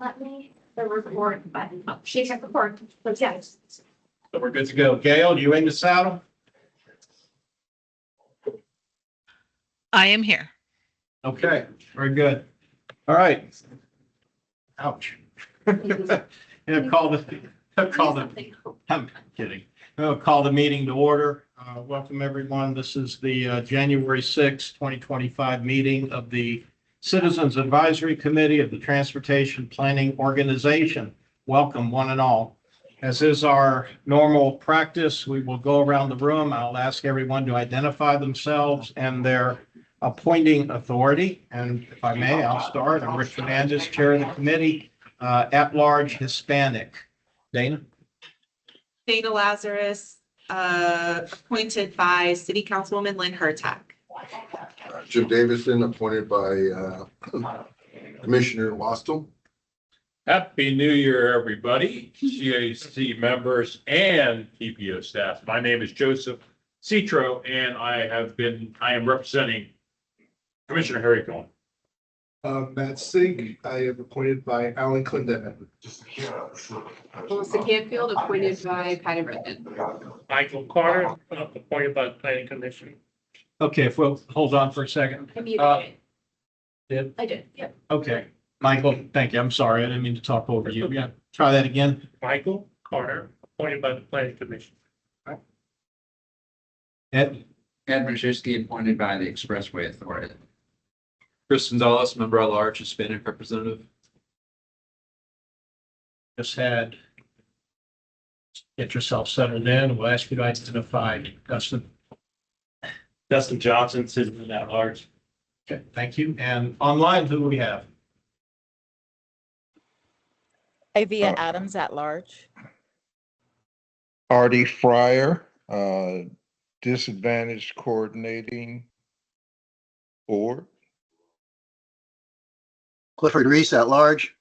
let me, the report button. Oh, she can record. So yes. So we're good to go. Gail, you in the saddle? I am here. Okay, very good. All right. Ouch. Yeah, I'm kidding. I'll call the meeting to order. Welcome, everyone. This is the January 6, 2025 meeting of the Citizens Advisory Committee of the Transportation Planning Organization. Welcome, one and all. As is our normal practice, we will go around the room. I'll ask everyone to identify themselves and their appointing authority. And if I may, I'll start. I'm Rick Fernandez, Chair of the Committee, at-large Hispanic. Dana? Dana Lazarus, appointed by City Councilwoman Lynn Hurtak. Jim Davison, appointed by Commissioner Wastel. Happy New Year, everybody, CAC members and TPO staff. My name is Joseph Citro, and I am representing Commissioner Harry Cohen. Matt Sink, I am appointed by Alan Clinton. Melissa Canfield, appointed by Patty Redmond. Michael Carter, appointed by the Planning Commission. Okay, if we'll hold on for a second. I muted it. Did? I did, yep. Okay, Michael, thank you. I'm sorry. I didn't mean to talk over you. Yeah, try that again. Michael Carter, appointed by the Planning Commission. Ed? Ed Majewski, appointed by the Expressway Authority. Chris Gonzalez, member at large, Hispanic representative. Just had. Get yourself settled in. We'll ask you to identify Dustin. Dustin Johnson, citizen at large. Okay, thank you. And online, who do we have? Avia Adams at large. Artie Fryer, Disadvantaged Coordinating Board. Clifford Reese at large.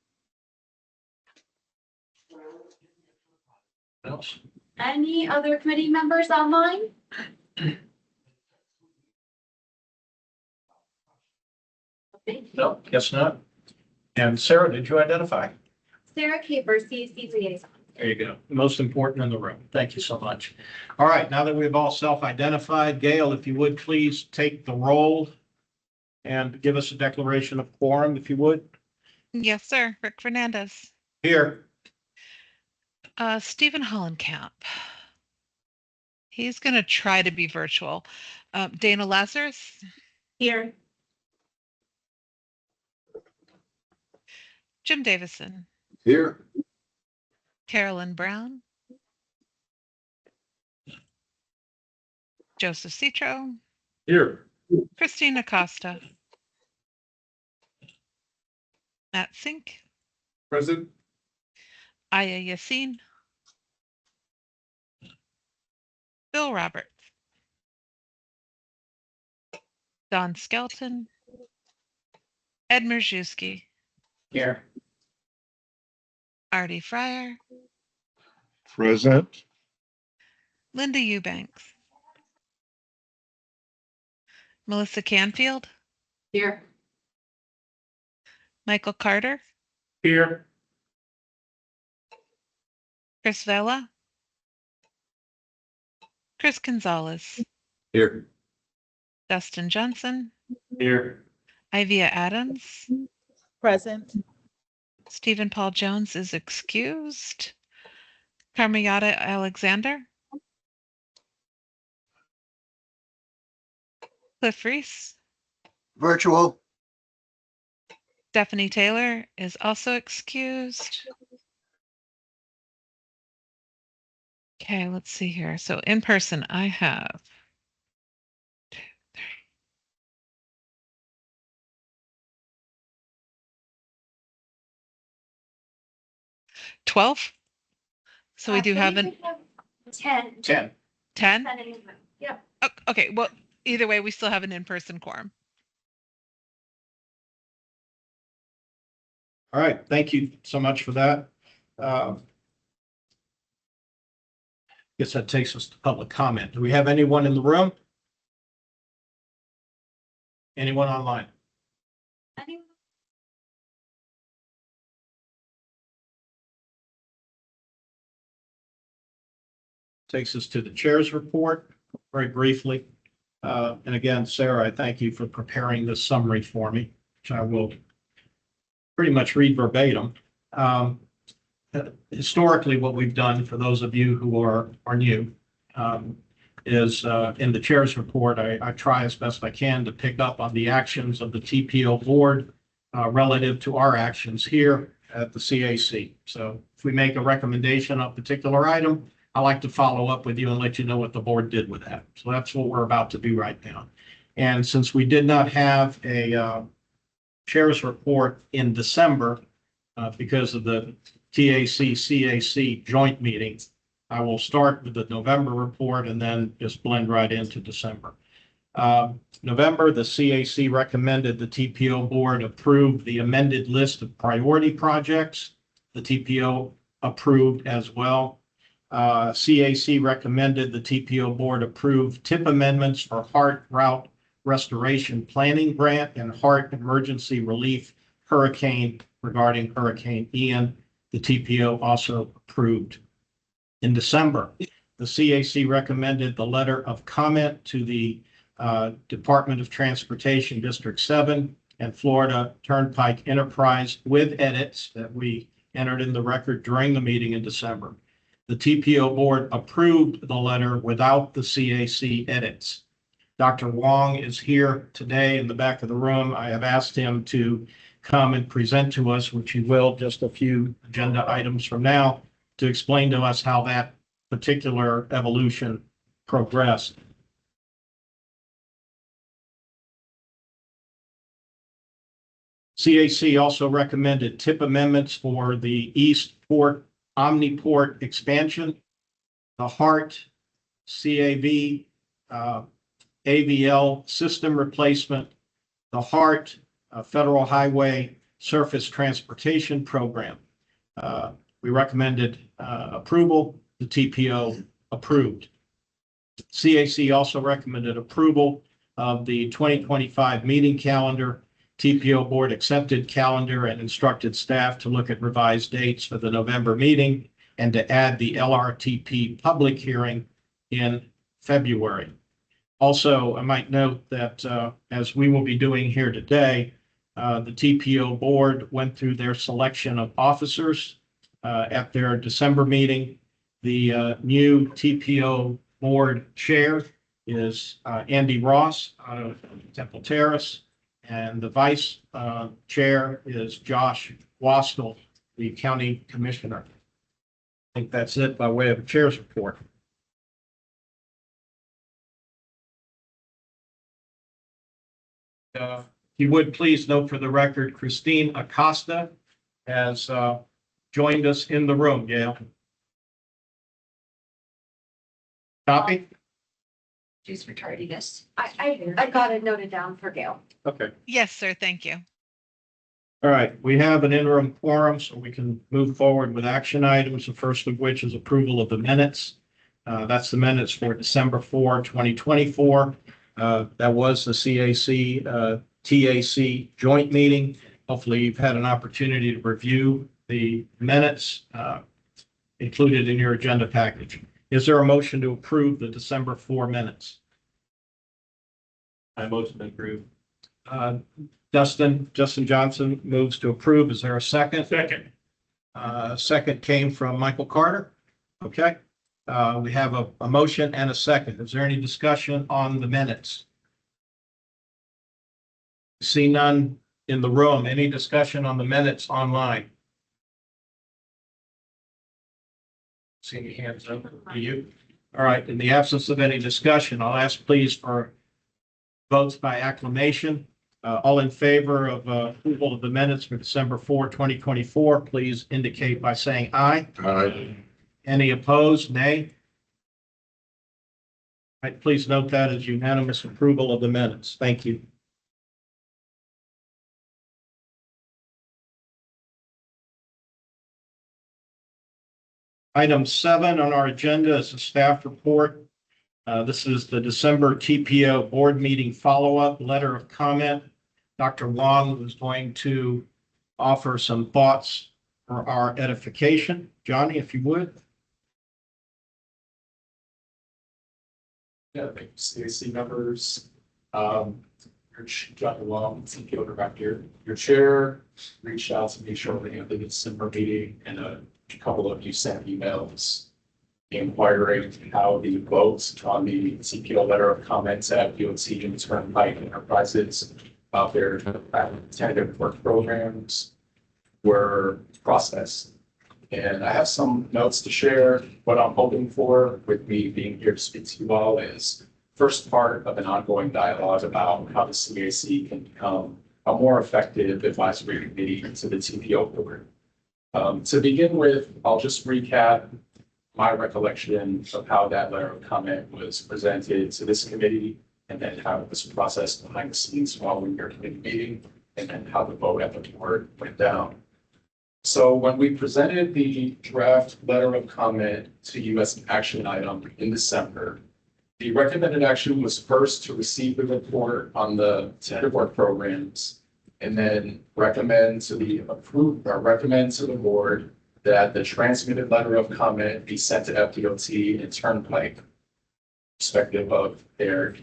Else? Any other committee members online? No, guess not. And Sarah, did you identify? Sarah Caper, CAC liaison. There you go. Most important in the room. Thank you so much. All right, now that we've all self-identified, Gail, if you would please take the roll and give us a declaration of quorum, if you would. Yes, sir. Rick Fernandez. Here. Stephen Hollenkamp. He's going to try to be virtual. Dana Lazarus. Here. Jim Davison. Here. Carolyn Brown. Joseph Citro. Here. Christina Costa. Matt Sink. Present. Aya Yassin. Bill Roberts. Don Skelton. Ed Majewski. Here. Artie Fryer. Present. Linda Eubanks. Melissa Canfield. Here. Michael Carter. Here. Chris Vela. Chris Gonzalez. Here. Dustin Johnson. Here. Ivia Adams. Present. Stephen Paul Jones is excused. Carmayata Alexander. Cliff Reese. Virtual. Stephanie Taylor is also excused. Okay, let's see here. So in person, I have 2, 3. 12. So we do have an 10. 10. 10. Yep. Okay, well, either way, we still have an in-person quorum. All right, thank you so much for that. Guess that takes us to public comment. Do we have anyone in the room? Anyone online? Anyone? takes us to the chair's report, very briefly. And again, Sarah, I thank you for preparing this summary for me, which I will pretty much read verbatim. Historically, what we've done, for those of you who are new, is in the chair's report, I try as best I can to pick up on the actions of the TPO board relative to our actions here at the CAC. So if we make a recommendation on a particular item, I like to follow up with you and let you know what the board did with that. So that's what we're about to do right now. And since we did not have a chair's report in December because of the TAC-CAC joint meeting, I will start with the November report and then just blend right into December. November, the CAC recommended the TPO board approve the amended list of priority projects. The TPO approved as well. CAC recommended the TPO board approve TIP amendments for Hart Route Restoration Planning Grant and Hart Emergency Relief Hurricane regarding Hurricane Ian. The TPO also approved. In December, the CAC recommended the letter of comment to the Department of Transportation District 7 and Florida Turnpike Enterprise with edits that we entered in the record during the meeting in December. The TPO board approved the letter without the CAC edits. Dr. Wong is here today in the back of the room. I have asked him to come and present to us, which he will just a few agenda items from now, to explain to us how that particular evolution progressed. CAC also recommended TIP amendments for the East Port Omniport expansion, the Hart CAV AVL system replacement, the Hart Federal Highway Surface Transportation Program. We recommended approval. The TPO approved. CAC also recommended approval of the 2025 meeting calendar. TPO board accepted calendar and instructed staff to look at revised dates for the November meeting and to add the LRTP public hearing in February. Also, I might note that as we will be doing here today, the TPO board went through their selection of officers at their December meeting. The new TPO board chair is Andy Ross out of Temple Terrace, and the vice chair is Josh Wastel, the county commissioner. I think that's it by way of a chair's report. If you would please note for the record, Christine Acosta has joined us in the room. Gail. Copy? Excuse for tardiness. I got it noted down for Gail. Okay. Yes, sir. Thank you. All right. We have an interim quorum, so we can move forward with action items. The first of which is approval of the minutes. That's the minutes for December 4, 2024. That was the CAC TAC joint meeting. Hopefully you've had an opportunity to review the minutes included in your agenda package. Is there a motion to approve the December 4 minutes? I motion to approve. Justin Johnson moves to approve. Is there a second? Second. Second came from Michael Carter. Okay. We have a motion and a second. Is there any discussion on the minutes? See none in the room. Any discussion on the minutes online? See any hands up? Do you? All right. In the absence of any discussion, I'll ask please for votes by acclamation. All in favor of approval of the minutes for December 4, 2024, please indicate by saying aye. Aye. Any opposed? Nay. All right, please note that as unanimous approval of the minutes. Thank you. Item 7 on our agenda is a staff report. This is the December TPO board meeting follow-up letter of comment. Dr. Wong is going to offer some thoughts for our edification. Johnny, if you would. Yeah, thank you, CAC members. John Long, CPO director. Your chair reached out to me shortly after the December meeting, and a couple of you sent emails inquiring how the votes on the CPO letter of comments at DOT and Turnpike Enterprises about their tentative work programs were processed. And I have some notes to share. What I'm hoping for with me being here to speak to you all is first part of an ongoing dialogue about how the CAC can become a more effective advisory committee to the TPO board. To begin with, I'll just recap my recollection of how that letter of comment was presented to this committee, and then how it was processed behind the scenes following your committee meeting, and then how the vote at the board went down. So when we presented the draft letter of comment to you as an action item in December, the recommended action was first to receive the report on the tentative work programs, and then recommend to the board that the transmitted letter of comment be sent to FDOT and Turnpike, respective of their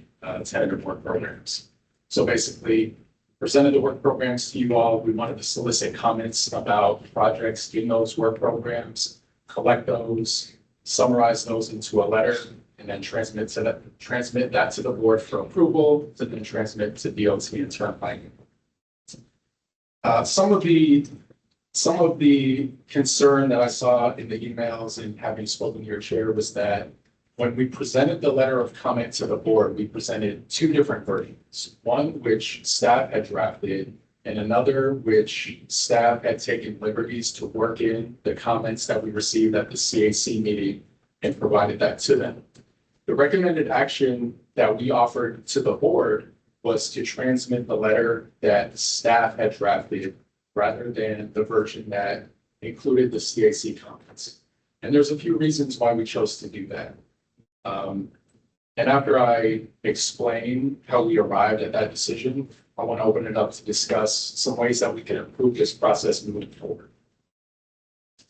tentative work programs. So basically, presented the work programs to you all. We wanted to solicit comments about projects in those work programs, collect those, summarize those into a letter, and then transmit that to the board for approval, to then transmit to DOT and Turnpike. Some of the concern that I saw in the emails and having spoken to your chair was that when we presented the letter of comment to the board, we presented two different versions. One which staff had drafted, and another which staff had taken liberties to work in the comments that we received at the CAC meeting and provided that to them. The recommended action that we offered to the board was to transmit the letter that staff had drafted rather than the version that included the CAC comments. And there's a few reasons why we chose to do that. And after I explain how we arrived at that decision, I want to open it up to discuss some ways that we can improve this process moving forward.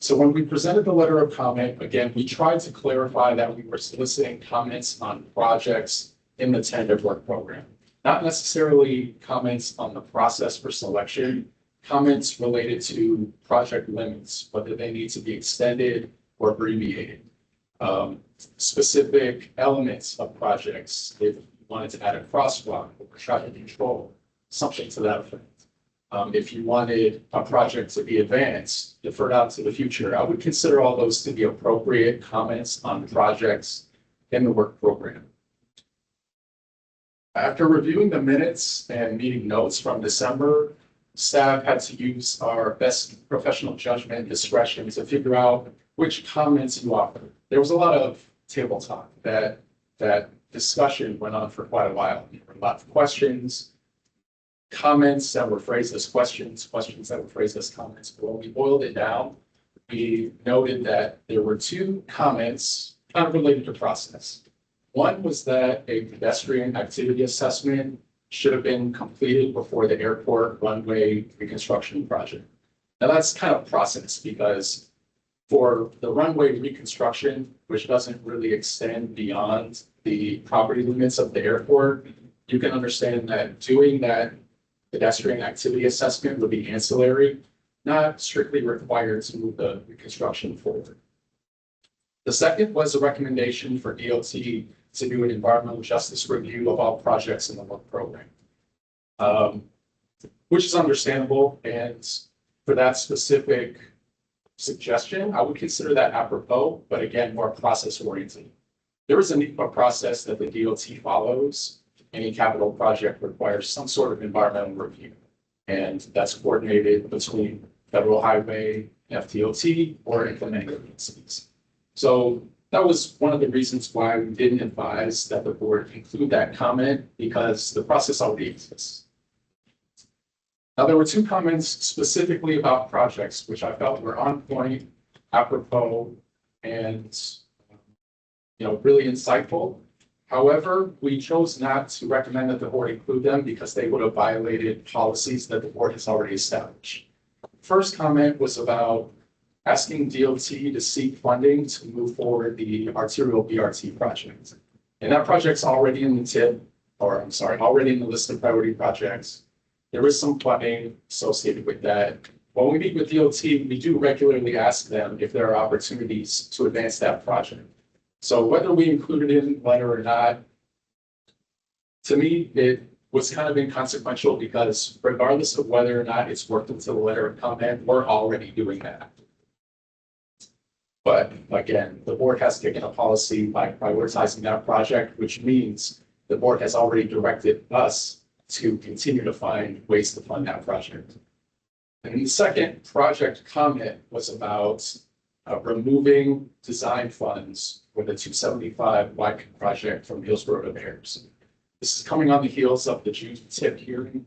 So when we presented the letter of comment, again, we tried to clarify that we were soliciting comments on projects in the tentative work program, not necessarily comments on the process for selection, comments related to project limits, whether they need to be extended or abbreviated. Specific elements of projects, if you wanted to add a crosswalk or traffic control, something to that effect. If you wanted a project to be advanced, deferred out to the future, I would consider all those to be appropriate comments on projects in the work program. After reviewing the minutes and meeting notes from December, staff had to use our best professional judgment and discretion to figure out which comments you offered. There was a lot of table talk. That discussion went on for quite a while. There were a lot of questions, comments that were phrased as questions, questions that were phrased as comments. But when we boiled it down, we noted that there were two comments kind of related to process. One was that a pedestrian activity assessment should have been completed before the airport runway reconstruction project. Now that's kind of process because for the runway reconstruction, which doesn't really extend beyond the property limits of the airport, you can understand that doing that pedestrian activity assessment would be ancillary, not strictly required to move the reconstruction forward. The second was a recommendation for DOT to do an environmental justice review of all projects in the work program, which is understandable. And for that specific suggestion, I would consider that apropos, but again, more process oriented. There is a NEPA process that the DOT follows. Any capital project requires some sort of environmental review, and that's coordinated between Federal Highway, FDOT, or implementing agencies. So that was one of the reasons why we didn't advise that the board include that comment, because the process already exists. Now, there were two comments specifically about projects, which I felt were on point, apropos, and really insightful. However, we chose not to recommend that the board include them because they would have violated policies that the board has already established. First comment was about asking DOT to seek funding to move forward the arterial BRT project. And that project's already in the tip, or I'm sorry, already in the list of priority projects. There is some funding associated with that. When we meet with DOT, we do regularly ask them if there are opportunities to advance that project. So whether we include it in the letter or not, to me, it was kind of inconsequential because regardless of whether or not it's worked into the letter of comment, we're already doing that. But again, the board has taken a policy by prioritizing that project, which means the board has already directed us to continue to find ways to fund that project. And the second project comment was about removing design funds for the 275 Wyken project from Hillsborough to Bears. This is coming on the heels of the June tip hearing,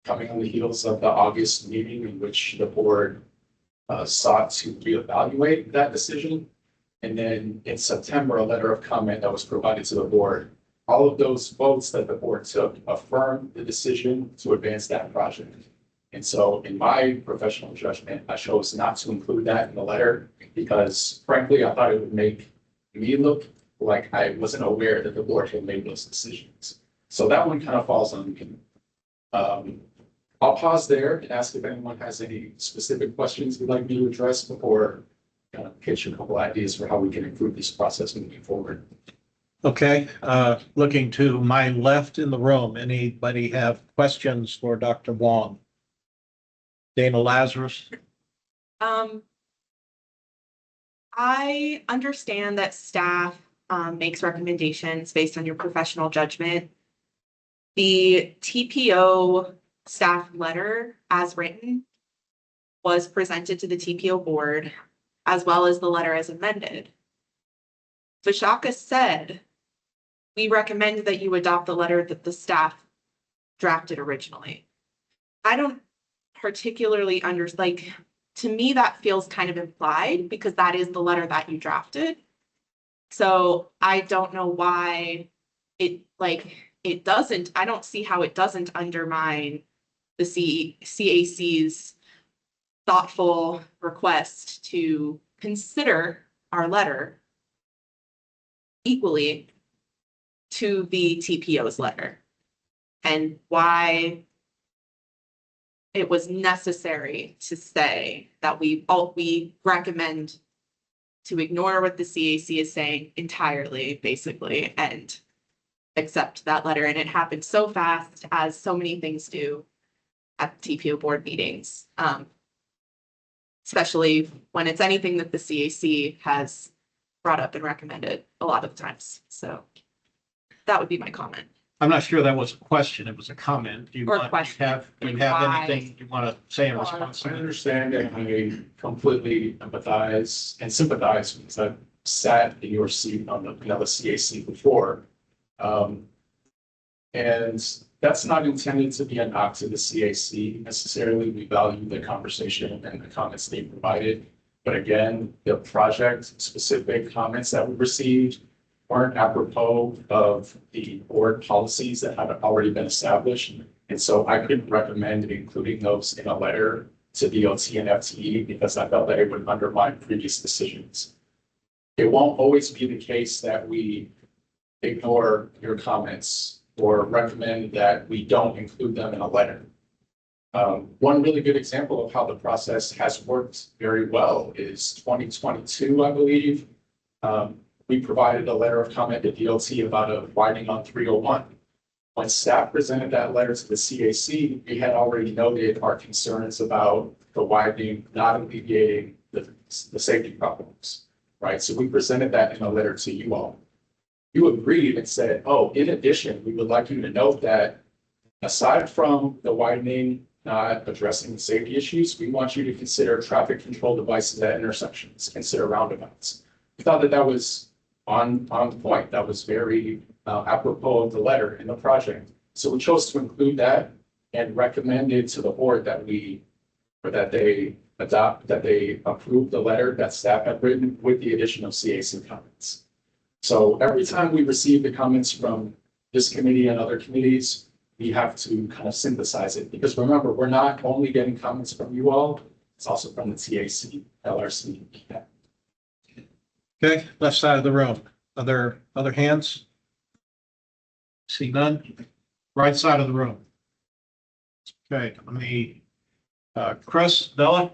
coming on the heels of the August meeting in which the board sought to reevaluate that decision. And then in September, a letter of comment that was provided to the board. All of those votes that the board took affirmed the decision to advance that project. And so in my professional judgment, I chose not to include that in the letter because frankly, I thought it would make me look like I wasn't aware that the board had made those decisions. So that one kind of falls on me. I'll pause there and ask if anyone has any specific questions you'd like me to address before kind of pitch a couple ideas for how we can improve this process moving forward. Okay, looking to my left in the room, anybody have questions for Dr. Wong? Dana Lazarus? I understand that staff makes recommendations based on your professional judgment. The TPO staff letter as written was presented to the TPO board as well as the letter as amended. Vishaka said, we recommend that you adopt the letter that the staff drafted originally. I don't particularly to me, that feels kind of implied because that is the letter that you drafted. So I don't know why it doesn't, I don't see how it doesn't undermine the CAC's thoughtful request to consider our letter equally to the TPO's letter and why it was necessary to say that we recommend to ignore what the CAC is saying entirely, basically, and accept that letter. And it happened so fast, as so many things do at TPO board meetings, especially when it's anything that the CAC has brought up and recommended a lot of times. So that would be my comment. I'm not sure that was a question, it was a comment. Do you Or want, question. do you have anything you want to say in response I to that? understand and I completely empathize and sympathize because I've sat in your seat on the CAC before. And that's not intended to be a knock to the CAC necessarily. We value the conversation and the comments they provided. But again, the project specific comments that we received weren't apropos of the board policies that had already been established. And so I couldn't recommend including those in a letter to DOT and FTE because I felt that it would undermine previous decisions. It won't always be the case that we ignore your comments or recommend that we don't include them in a letter. One really good example of how the process has worked very well is 2022, I believe. We provided a letter of comment to DOT about a widening on 301. When staff presented that letter to the CAC, we had already noted our concerns about the widening not alleviating the safety problems, right? So we presented that in a letter to you all. You agreed and said, oh, in addition, we would like you to note that aside from the widening not addressing the safety issues, we want you to consider traffic control devices at intersections, consider roundabouts. We thought that that was on point. That was very apropos of the letter in the project. So we chose to include that and recommended to the board that they approve the letter that staff had written with the addition of CAC comments. So every time we receive the comments from this committee and other committees, we have to kind of synthesize it because remember, we're not only getting comments from you all, it's also from the TAC, LRC. Okay, left side of the room. Other hands? See none? Right side of the room. Okay, let me, Chris, Bella?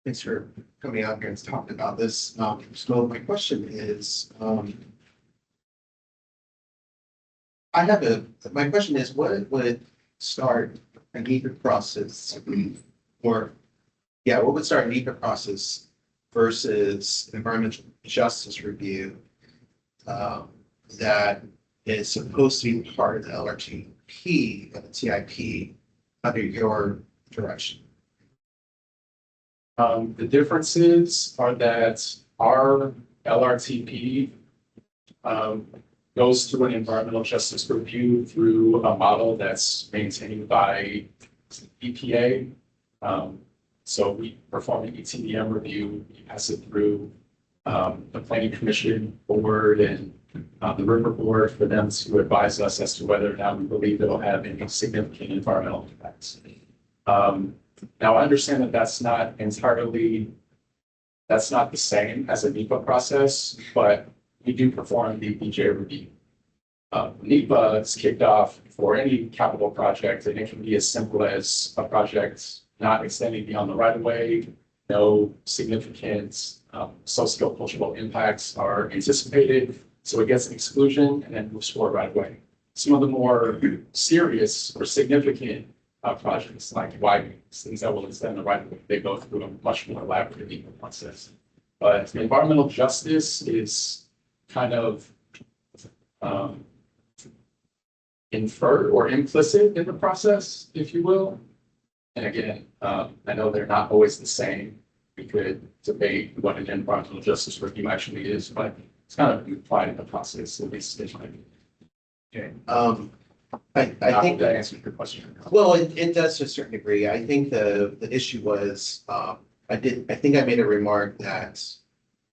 Thanks for coming out here and talking about this. So my question is, my question is, what would start a NEPA process or, yeah, what would start a NEPA process versus an environmental justice review that is supposed to be part of the LRTP, the TIP, under your direction? The differences are that our LRTP goes through an environmental justice review through a model that's maintained by EPA. So we perform an ETDM review, we pass it through the planning commission board and the river board for them to advise us as to whether or not we believe it'll have any significant environmental impacts. Now I understand that that's not the same as a NEPA process, but we do perform the EJ review. NEPA is kicked off for any capital project, and it can be as simple as a project not extending beyond the right of way, no significant sociocultural impacts are anticipated, so it gets an exclusion and then moves forward right away. Some of the more serious or significant projects like widenings, things that will extend the right of way, they go through a much more elaborate legal process. But environmental justice is kind of inferred or implicit in the process, if you will. And again, I know they're not always the same. We could debate what an environmental justice review actually is, but it's kind of implied in the process, at least in my view. Okay. I think that answers your question. Well, it does to a certain degree. I think the issue was, I think I made a remark that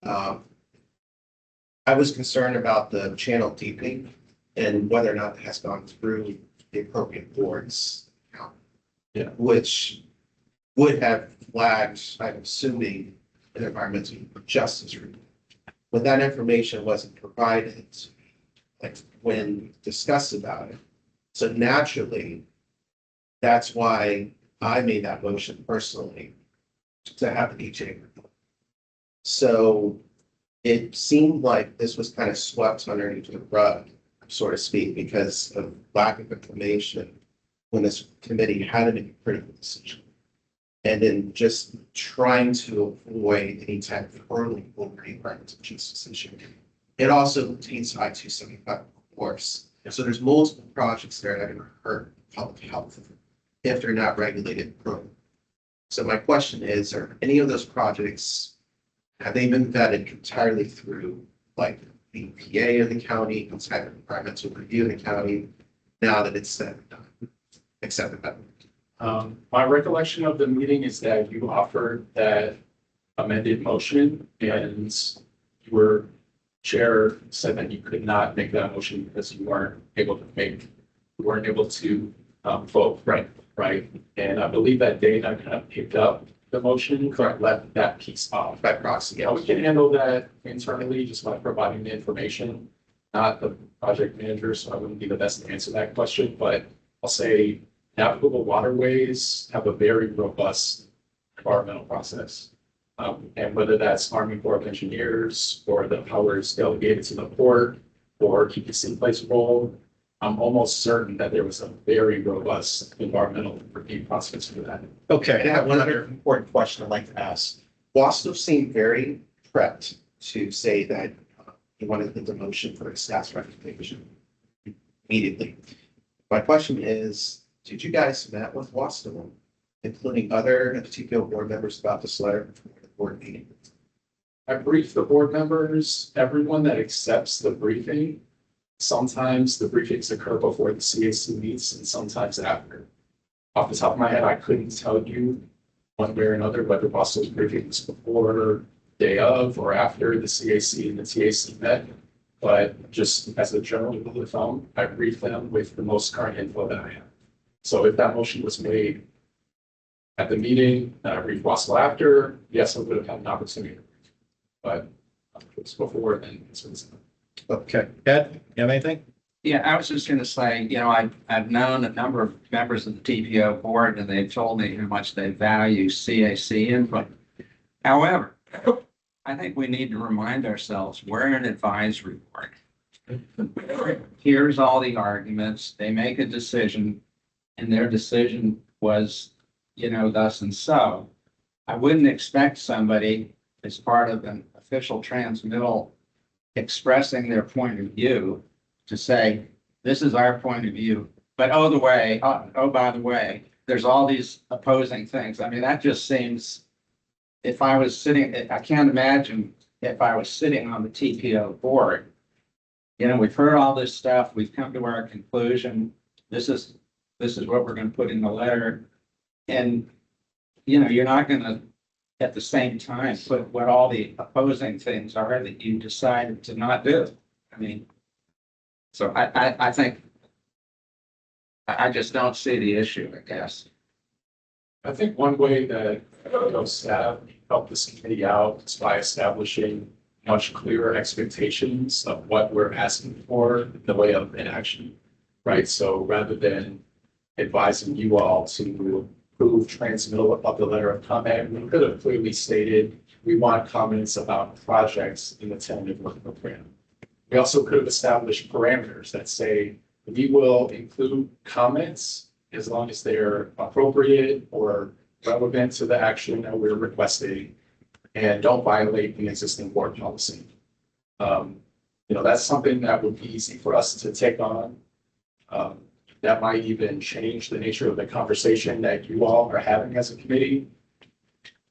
I was concerned about the channel deepening and whether or not it has gone through the appropriate boards. Yeah. Which would have flagged, I'm assuming, an environmental justice review. But that information wasn't provided, like when discussed about it. So naturally, that's why I made that motion personally to have the EJ review. So it seemed like this was kind of swept underneath the rug, so to speak, because of lack of information when this committee had to make a critical decision. And then just trying to avoid any type of early over environmental justice issue. It also contains I-275, of course. So there's multiple projects there that are going to hurt public health if they're not regulated properly. So my question is, are any of those projects, have they been vetted entirely through like the EPA of the county, outside of environmental review in the county, now that it's said and done, except that? My recollection of the meeting is that you offered that amended motion and your chair said that you could not make that motion because you weren't able to vote. Right. And I believe that Dana kind of picked up the motion, correct, left that piece off by proxy. Yeah, we can handle that internally just by providing the information, not the project manager, so I wouldn't be the best to answer that question, but I'll say navigable waterways have a very robust environmental process. And whether that's Army Corps of Engineers or the powers delegated to the port or EPC place role, I'm almost certain that there was a very robust environmental review process for that. Okay, and I have one other important question I'd like to ask. Wasto seemed very prepped to say that he wanted the motion for a staff's recommendation immediately. My question is, did you guys met with Wasto, including other TPO board members about this letter before the board meeting? I briefed the board members, everyone that accepts the briefing. Sometimes the briefings occur before the CAC meets and sometimes after. Off the top of my head, I couldn't tell you one way or another whether Wasto's briefing was before, day of, or after the CAC and the TAC met. But just as a general rule of thumb, I briefed them with the most current info that I have. So if that motion was made at the meeting and I briefed Wasto after, yes, I would have had an opportunity. But It's before then. Okay, Ed, you have anything? Yeah, I was just gonna say, I've known a number of members of the TPO board and they've told me how much they value CAC input. However, I think we need to remind ourselves, we're an advisory board. Here's all the arguments, they make a decision, and their decision was, thus and so. I wouldn't expect somebody as part of an official transmittal expressing their point of view to say, this is our point of view, but by the way, there's all these opposing things. I mean, that just seems, if I was sitting, I can't imagine if I was sitting on the TPO board. We've heard all this stuff, we've come to our conclusion, this is what we're gonna put in the letter. And, you're not gonna, at the same time, put what all the opposing things are that you decided to not do. I mean, so I think, I just don't see the issue, I guess. I think one way that staff help this committee out is by establishing much clearer expectations of what we're asking for in the way of inaction, right? So rather than advising you all to approve transmittal of the letter of comment, we could have clearly stated we want comments about projects in the tentative work program. We also could have established parameters that say we will include comments as long as they're appropriate or relevant to the action that we're requesting and don't violate the existing board policy. That's something that would be easy for us to take on. That might even change the nature of the conversation that you all are having as a committee.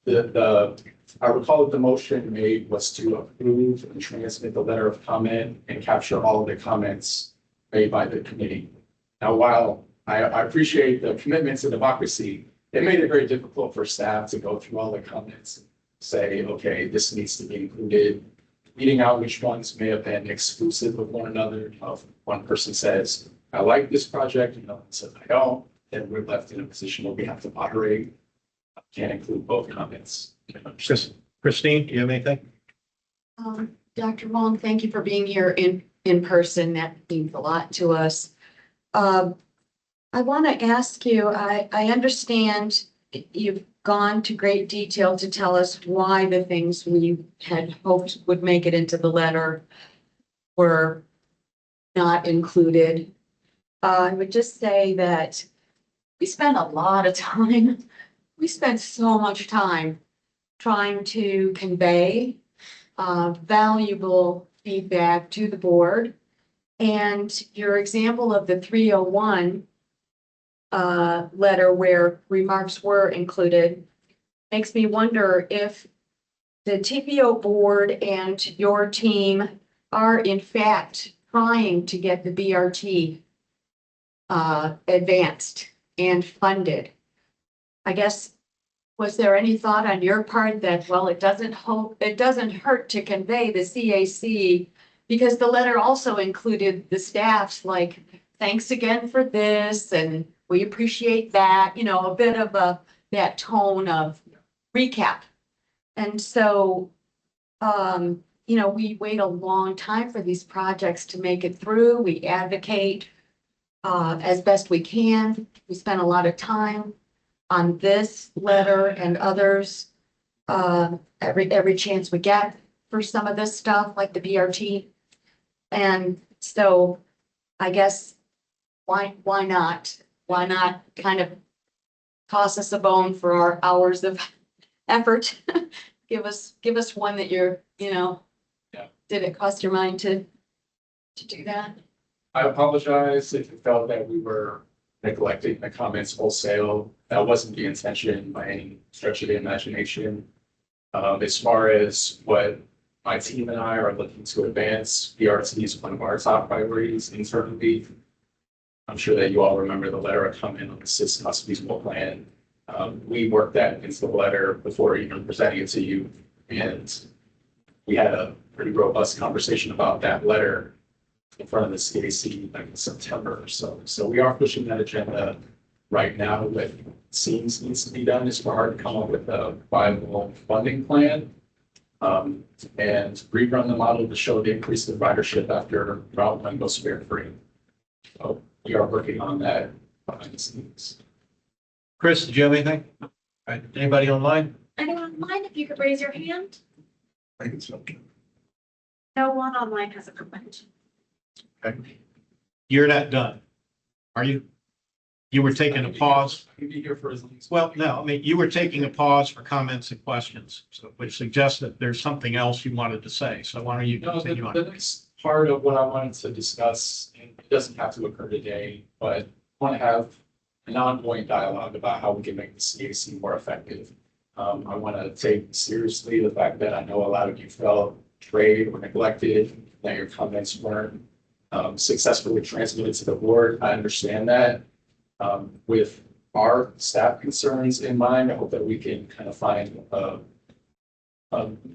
I recall that the motion made was to approve and transmit the letter of comment and capture all of the comments made by the committee. Now, while I appreciate the commitment to democracy, it made it very difficult for staff to go through all the comments, say, okay, this needs to be included, weeding out which ones may have been exclusive of one another. If one person says, I like this project, and another says, I don't, then we're left in a position where we have to moderate. Can't include both comments. Christine, do you have anything? Dr. Wong, thank you for being here in person. That means a lot to us. I want to ask you, I understand you've gone to great detail to tell us why the things we had hoped would make it into the letter were not included. I would just say that we spent a lot of time, we spent so much time trying to convey valuable feedback to the board. And your example of the 301 letter where remarks were included makes me wonder if the TPO board and your team are in fact trying to get the BRT advanced and funded. I guess, was there any thought on your part that, well, it doesn't hurt to convey the CAC, because the letter also included the staff's like, thanks again for this, and we appreciate that, a bit of that tone of recap. And so, we wait a long time for these projects to make it through. We advocate as best we can. We spend a lot of time on this letter and others, every chance we get for some of this stuff, like the BRT. And so I guess, why not? Why not kind of toss us a bone for our hours of effort? Give us one that you're, did it cross your mind to do that? I apologize if you felt that we were neglecting the comments wholesale. That wasn't the intention by any stretch of the imagination. As far as what my team and I are looking to advance, BRT is one of our top priorities internally. I'm sure that you all remember the letter of comment on the System Feasible Plan. We worked that into the letter before even presenting it to you. And we had a pretty robust conversation about that letter in front of the CAC like in September or so. So we are pushing that agenda right now. What seems needs to be done is for hard to come up with a viable funding plan. and rerun the model to show the increase in ridership after Route 1 goes fare-free. So we are working on that behind the scenes. Chris, did you have anything? All right, anybody online? Anyone online, if you could raise your hand? I can so. No one online has a comment. Okay. You're not done, are you? You were taking a pause. You'll be here for as long as. Well, no, I mean, you were taking a pause for comments and questions, so which suggests that there's something else you wanted to say. So why don't you No, continue the on? next part of what I wanted to discuss, and it doesn't have to occur today, but I want to have an ongoing dialogue about how we can make the CAC more effective. I want to take seriously the fact that I know a lot of you felt betrayed or neglected, that your comments weren't successfully transmitted to the board. I understand that. With our staff concerns in mind, I hope that we can kind of find a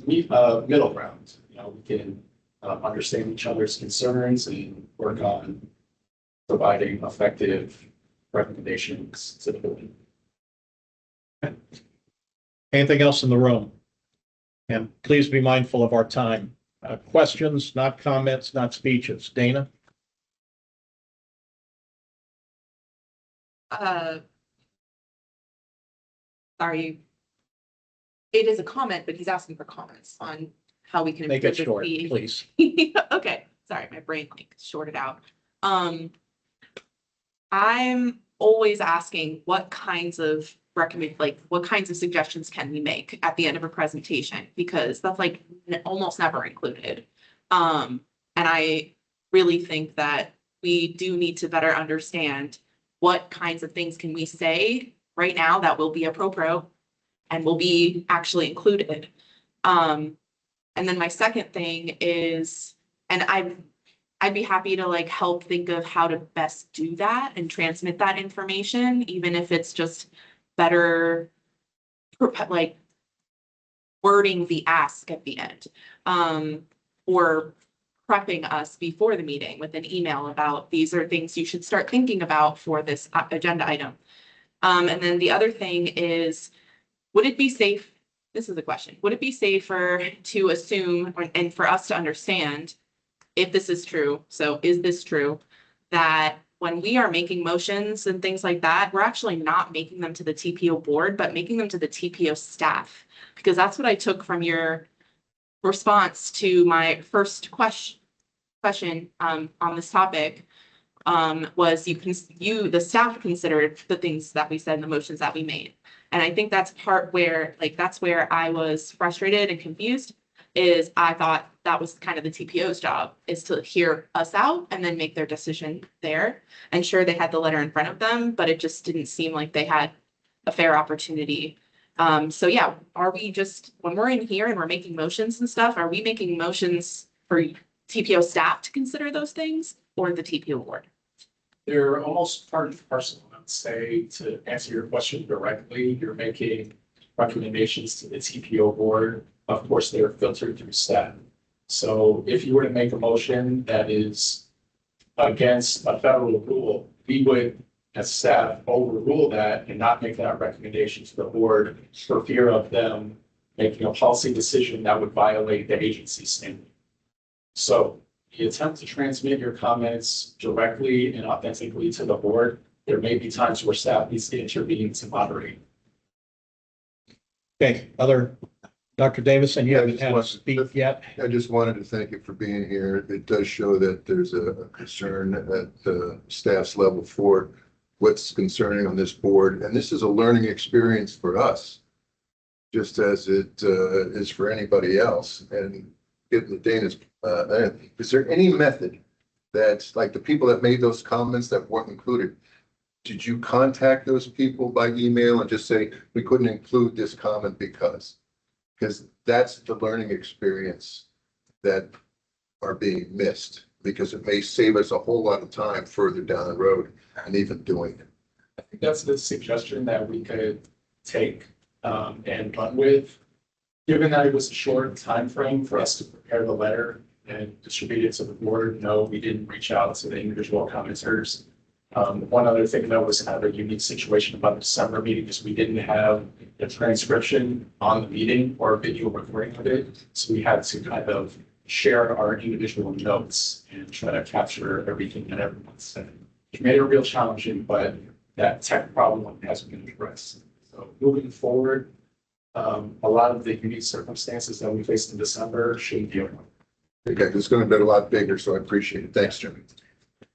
middle ground. You know, we can understand each other's concerns and work on providing effective recommendations to the board. Anything else in the room? And please be mindful of our time. Questions, not comments, not speeches. Dana? Sorry. It is a comment, but he's asking for comments on how we can. Make it improve short, the- please. Okay, sorry, my brain like shorted out. I'm always asking what kinds of what kinds of suggestions can we make at the end of a presentation? Because that's like almost never included. And I really think that we do need to better understand what kinds of things can we say right now that will be appropriate and will be actually included. And then my second thing is, and I'd be happy to like help think of how to best do that and transmit that information, even if it's just better like wording the ask at the end, or prepping us before the meeting with an email about these are things you should start thinking about for this agenda item. And then the other thing is, would it be safe? This is a question. Would it be safer to assume and for us to understand if this is true? So is this true that when we are making motions and things like that, we're actually not making them to the TPO board, but making them to the TPO staff? Because that's what I took from your response to my first question on this topic, was the staff considered the things that we said in the motions that we made. And I think that's part where, like, that's where I was frustrated and confused, is I thought that was kind of the TPO's job, is to hear us out and then make their decision there. And sure, they had the letter in front of them, but it just didn't seem like they had a fair opportunity. So yeah, are we just, when we're in here and we're making motions and stuff, are we making motions for TPO staff to consider those things or the TPO board? They're almost part and parcel. I would say, to answer your question directly, you're making recommendations to the TPO board. Of course, they're filtered through staff. So if you were to make a motion that is against a federal rule, we would, as staff, overrule that and not make that recommendation to the board for fear of them making a policy decision that would violate the agency standard. So the attempt to transmit your comments directly and authentically to the board, there may be times where staff needs to intervene to moderate. Okay, Dr. Davison, you haven't had to speak yet. I just wanted to thank you for being here. It does show that there's a concern at the staff's level for what's concerning on this board. And this is a learning experience for us, just as it is for anybody else. And getting to Dana's, is there any method that's like the people that made those comments that weren't included? Did you contact those people by email and just say, we couldn't include this comment because that's the learning experience that are being missed, because it may save us a whole lot of time further down the road and even doing it. I think that's the suggestion that we could take and run with. Given that it was a short time frame for us to prepare the letter and distribute it to the board, no, we didn't reach out to the individual commenters. One other thing that was kind of a unique situation about the December meeting is we didn't have a transcription on the meeting or a video recording of it. So we had to kind of share our individual notes and try to capture everything that everyone said. It made it real challenging, but that tech problem has been addressed. So moving forward, a lot of the unique circumstances that we faced in December shouldn't be a problem. Okay, it's going to be a lot bigger, so I appreciate it. Thanks, Jimmy.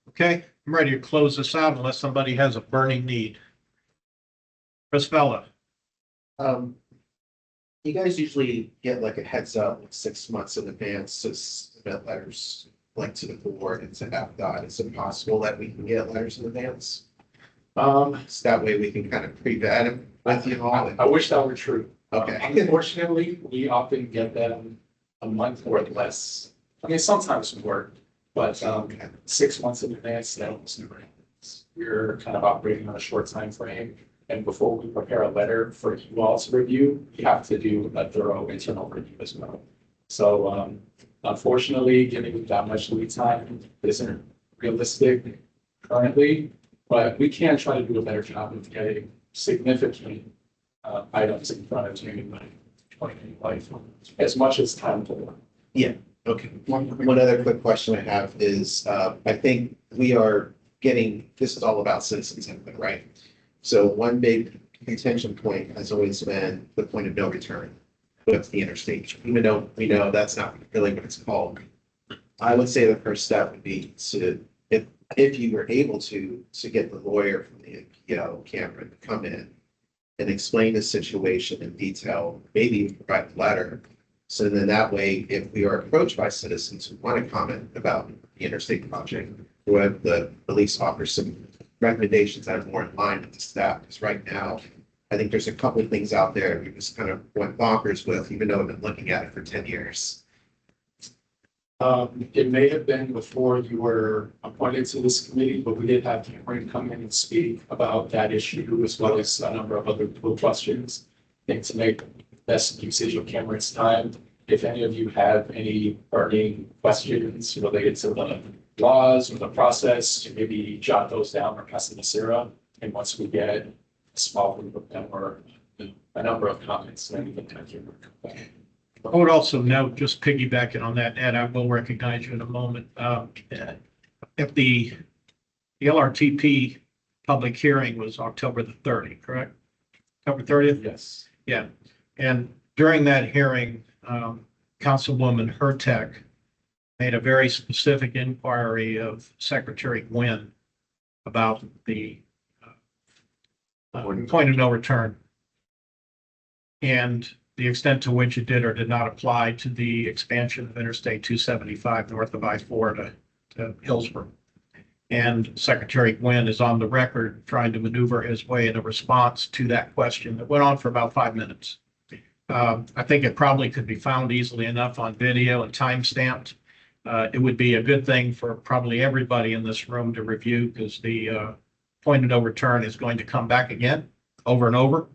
Okay, I'm ready to close this out unless somebody has a burning need. Chris Vella. You guys usually get like a heads up like 6 months in advance to submit letters like to the board and to FDOT. Is it possible that we can get letters in advance? So that way we can kind of pre-vet them with you all. I wish that were true. Okay. Unfortunately, we often get them a month or less. I mean, sometimes more, but 6 months in advance, that almost never happens. We're kind of operating on a short time frame. And before we prepare a letter for you all to review, we have to do a thorough internal review as well. So unfortunately, giving that much lead time isn't realistic currently, but we can try to do a better job of getting significant items in front of you in life as much as time to. Yeah, okay. One other quick question I have is, I think we are getting, this is all about citizens input, right? So one big contention point has always been the point of no return with the interstate, even though we know that's not really what it's called. I would say the first step would be to, if you were able to get the lawyer from the NPO, Cameron, to come in and explain the situation in detail, maybe even provide a letter. So then that way, if we are approached by citizens who want to comment about the interstate project, or if the police offers some recommendations that are more in line with the staff, because right now, I think there's a couple of things out there we just kind of went bonkers with, even though I've been looking at it for 10 years. It may have been before you were appointed to this committee, but we did have Cameron come in and speak about that issue as well as a number of other questions. I think to make best usage of Cameron's time, if any of you have any burning questions related to the laws or the process, to maybe jot those down or pass them to Sarah. And once we get a small group of them or a number of comments, then we can kind of come back. I would also note, just piggybacking on that, Ed, I will recognize you in a moment. If the LRTP public hearing was October the 30th, correct? October 30th? Yes. Yeah. And during that hearing, Councilwoman Hurtek made a very specific inquiry of Secretary Gwynn about the point of no return and the extent to which it did or did not apply to the expansion of Interstate 275 north of I-4 to Hillsborough. And Secretary Gwynn is on the record trying to maneuver his way in a response to that question that went on for about 5 minutes. I think it probably could be found easily enough on video and time-stamped. It would be a good thing for probably everybody in this room to review because the point of no return is going to come back again over and over.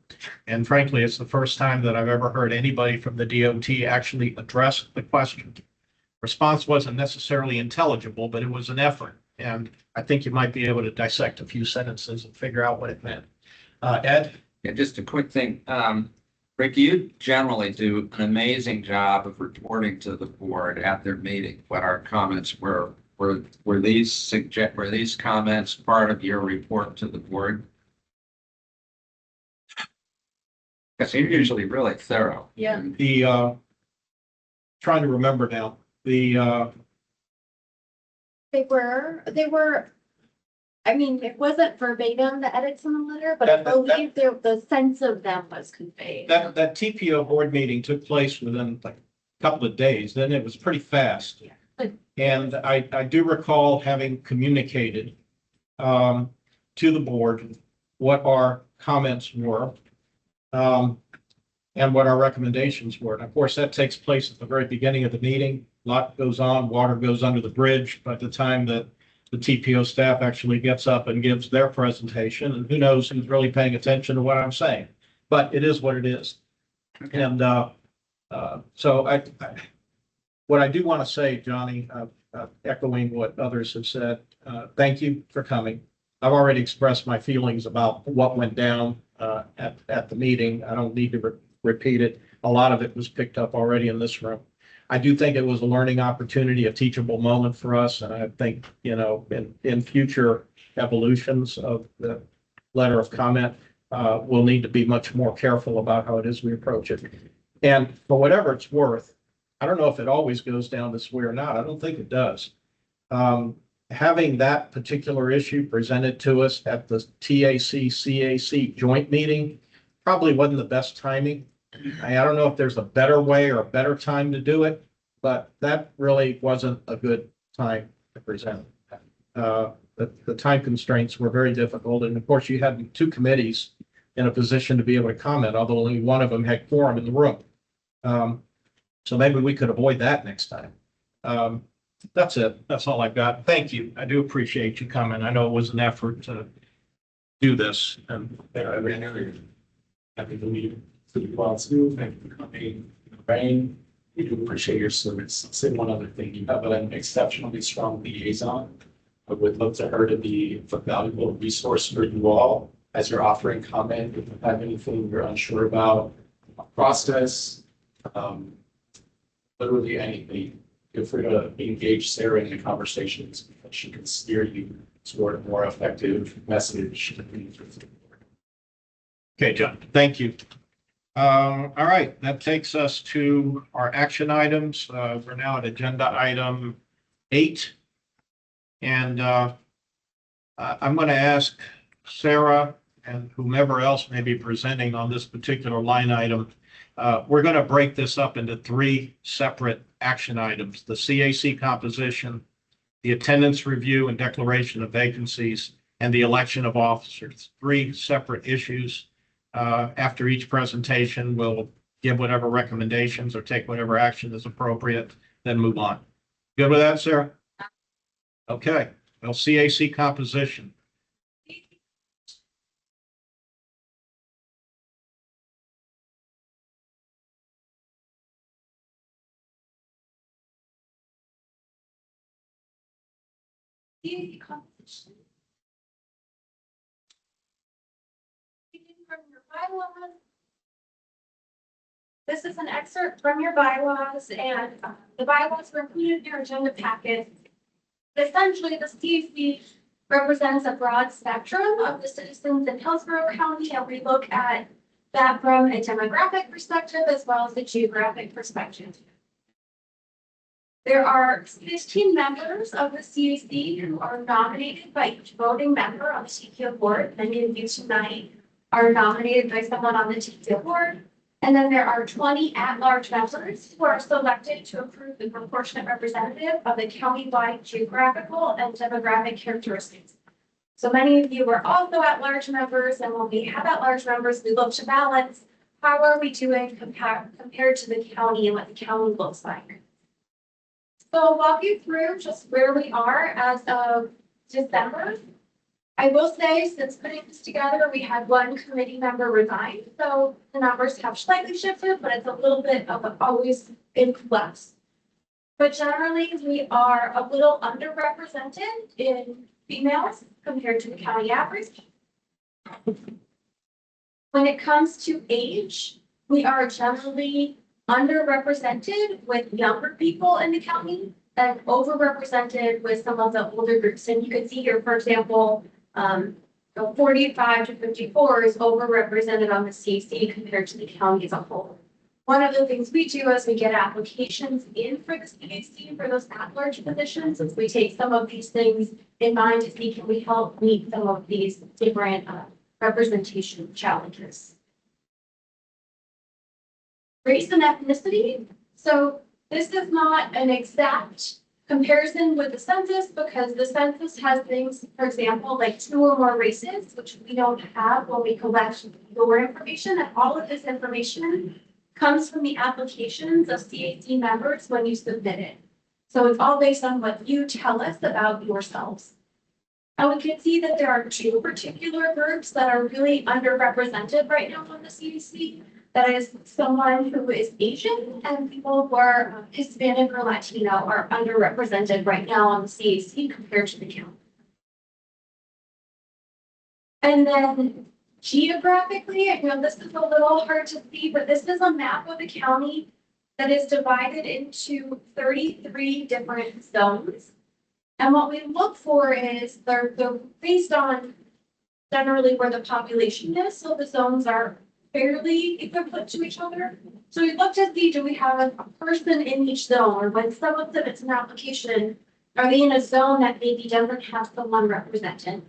And frankly, it's the first time that I've ever heard anybody from the DOT actually address the question. Response wasn't necessarily intelligible, but it was an effort. And I think you might be able to dissect a few sentences and figure out what it meant. Ed? Yeah, just a quick thing. Rick, you generally do an amazing job of reporting to the board at their meeting what our comments were. Were these comments part of your report to the board? Because you're usually really thorough. Yeah. The trying to remember now. The They were, I mean, it wasn't verbatim, the edits in the letter, but I believe the sense of them was conveyed. that TPO board meeting took place within like a couple of days. Then it was pretty fast. Yeah. And I do recall having communicated to the board what our comments were and what our recommendations were. And of course, that takes place at the very beginning of the meeting. A lot goes on, water goes under the bridge by the time that the TPO staff actually gets up and gives their presentation. And who knows who's really paying attention to what I'm saying. But it is what it is. Okay. And so what I do want to say, Johnny, echoing what others have said, thank you for coming. I've already expressed my feelings about what went down at the meeting. I don't need to repeat it. A lot of it was picked up already in this room. I do think it was a learning opportunity, a teachable moment for us. And I think, in future evolutions of the letter of comment, we'll need to be much more careful about how it is we approach it. And for whatever it's worth, I don't know if it always goes down this way or not. I don't think it does. Having that particular issue presented to us at the TAC CAC joint meeting probably wasn't the best timing. I don't know if there's a better way or a better time to do it, but that really wasn't a good time to present. The time constraints were very difficult. And of course, you had two committees in a position to be able to comment, although only one of them had quorum in the room. So maybe we could avoid that next time. That's it. That's all I've got. Thank you. I do appreciate you coming. I know it was an effort to do this and Happy to meet you well too. Thank you for coming. Rain, we do appreciate your service. I'll say one other thing. You have an exceptionally strong liaison. I would love to her to be a valuable resource for you all as you're offering comment. If you have anything you're unsure about process, literally anything, feel free to engage Sarah in the conversations because she can steer you toward a more effective message. Okay, John, thank you. All right, that takes us to our action items. We're now at agenda item 8. And I'm going to ask Sarah and whomever else may be presenting on this particular line item. We're going to break this up into 3 separate action items: the CAC composition, the attendance review and declaration of vacancies, and the election of officers. 3 separate issues. After each presentation, we'll give whatever recommendations or take whatever action is appropriate, then move on. Good with that, Sarah? Okay. Well, CAC composition. CAC composition. From your bylaws. This is an excerpt from your bylaws, and the bylaws were included in your agenda packet. Essentially, the CAC represents a broad spectrum of the citizens in Hillsborough County, and we look at that from a demographic perspective as well as a geographic perspective. There are 16 members of the CAC who are nominated by each voting member on the TPO board. Many of you tonight are nominated by someone on the TPO board. And then there are 20 at-large members who are selected to approve the proportionate representative of the county-wide geographical and demographic characteristics. So many of you are also at-large members, and when we have at-large members, we look to balance how are we doing compared to the county and what the county looks like. So I'll walk you through just where we are as of December. I will say, since putting this together, we had 1 committee member resign, so the numbers have slightly shifted, but it's a little bit of always in flux. But generally, we are a little underrepresented in females compared to the county average. When it comes to age, we are generally underrepresented with younger people in the county and overrepresented with some of the older groups. And you can see here, for example, 45 to 54 is overrepresented on the CAC compared to the county as a whole. One of the things we do as we get applications in for the CAC for those at-large positions is we take some of these things in mind to see can we help meet some of these different representation challenges. Race and ethnicity. So this is not an exact comparison with the census because the census has things, for example, like 2 or more races, which we don't have when we collect your information. And all of this information comes from the applications of CAC members when you submit it. So it's all based on what you tell us about yourselves. And we can see that there are 2 particular groups that are really underrepresented right now on the CAC. That is someone who is Asian and people who are Hispanic or Latino are underrepresented right now on the CAC compared to the county. And then geographically, I know this is a little hard to see, but this is a map of the county that is divided into 33 different zones. And what we look for is they're based on generally where the population is, so the zones are fairly equivalent to each other. So we looked to see, do we have a person in each zone, or when someone submits an application, are they in a zone that maybe doesn't have someone represented?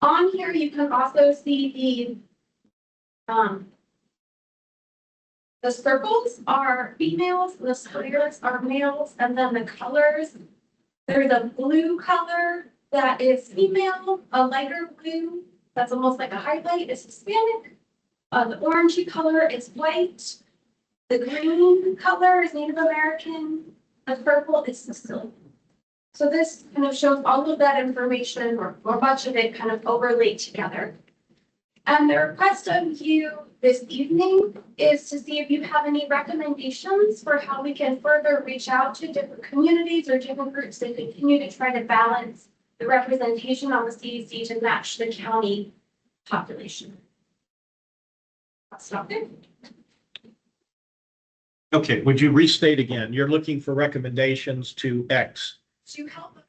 On here, you can also see the circles are females, the squares are males, and then the colors, there's a blue color that is female, a lighter blue, that's almost like a highlight, is Hispanic. The orangey color is white. The green color is Native American. The purple is Sicilian. So this kind of shows all of that information, or much of it, kind of overlaid together. And the request of you this evening is to see if you have any recommendations for how we can further reach out to different communities or different groups that continue to try to balance the representation on the CAC to match the county population. I'll stop there. Okay, would you restate again? You're looking for recommendations to X. To help us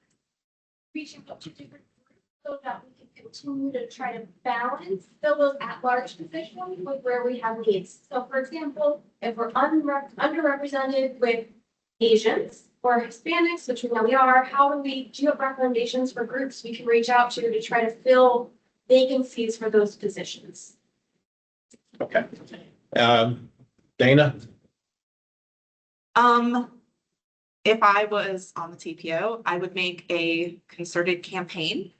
reaching out to different groups so that we can continue to try to balance fill those at-large positions with where we have needs. So for example, if we're underrepresented with Asians or Hispanics, which we know we are, do you have recommendations for groups we can reach out to try to fill vacancies for those positions? Okay. Dana? If I was on the TPO, I would make a concerted campaign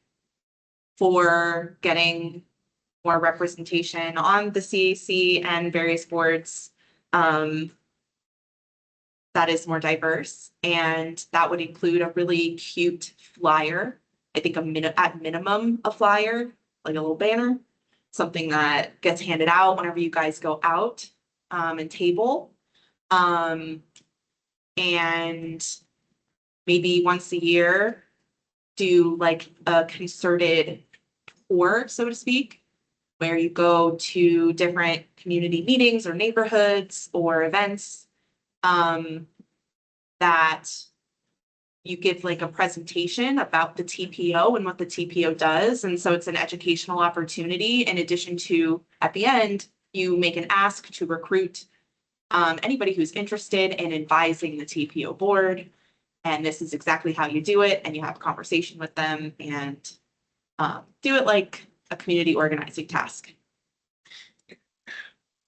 for getting more representation on the CAC and various boards that is more diverse. And that would include a really cute flyer. I think at minimum a flyer, like a little banner, something that gets handed out whenever you guys go out and table. And maybe once a year, do like a concerted tour, so to speak, where you go to different community meetings or neighborhoods or events that you give like a presentation about the TPO and what the TPO does. And so it's an educational opportunity in addition to, at the end, you make an ask to recruit anybody who's interested in advising the TPO board, and this is exactly how you do it, and you have a conversation with them and do it like a community organizing task.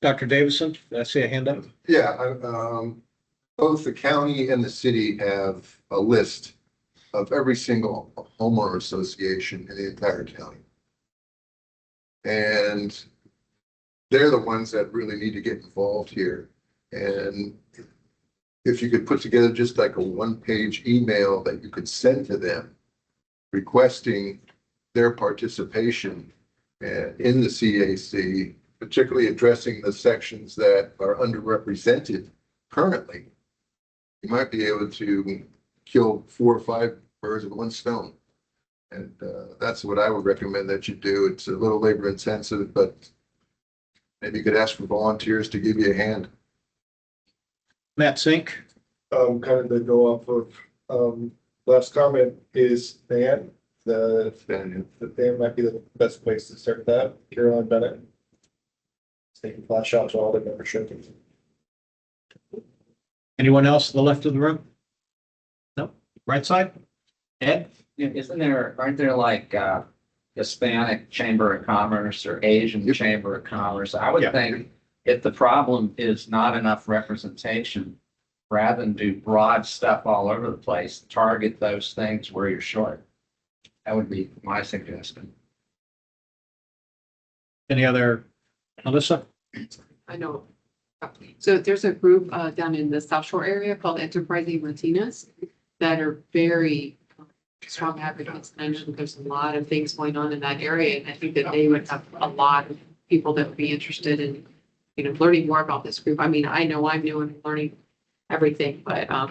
Dr. Davison, did I see a hand up? Yeah, both the county and the city have a list of every single homeowner association in the entire county. And they're the ones that really need to get involved here. And if you could put together just like a one-page email that you could send to them requesting their participation in the CAC, particularly addressing the sections that are underrepresented currently, you might be able to kill 4 or 5 birds with one stone. And that's what I would recommend that you do. It's a little labor intensive, but maybe you could ask for volunteers to give you a hand. Matt Sink? Kind of to go off of last comment is Dan. The Dan might be the best place to start that. Caroline Bennett. Taking flash out to all the membership. Anyone else to the left of the room? No? Right side? Ed? Aren't there like Hispanic Chamber of Commerce or Asian Chamber of Commerce? I would think if the problem is not enough representation, rather than do broad stuff all over the place, target those things where you're short. That would be my suggestion. Any other? Alyssa? I know. So there's a group down in the South Shore area called Enterprising Latinas that are very strong advocates. And I know that there's a lot of things going on in that area. And I think that they would have a lot of people that would be interested in, learning more about this group. I mean, I know I'm new and learning everything, but I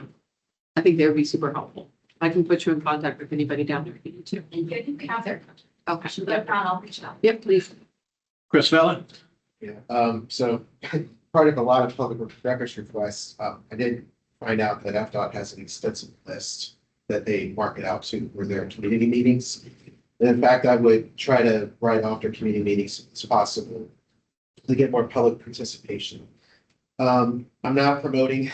think they would be super helpful. I can put you in contact with anybody down there if you need to. And good, you can have their contact. Okay. If not, I'll reach out. Yep, please. Chris Vella? Yeah, so part of a lot of public records requests, I did find out that FDOT has an extensive list that they mark it out to for their community meetings. And in fact, I would try to write off their community meetings as possible to get more public participation. I'm not promoting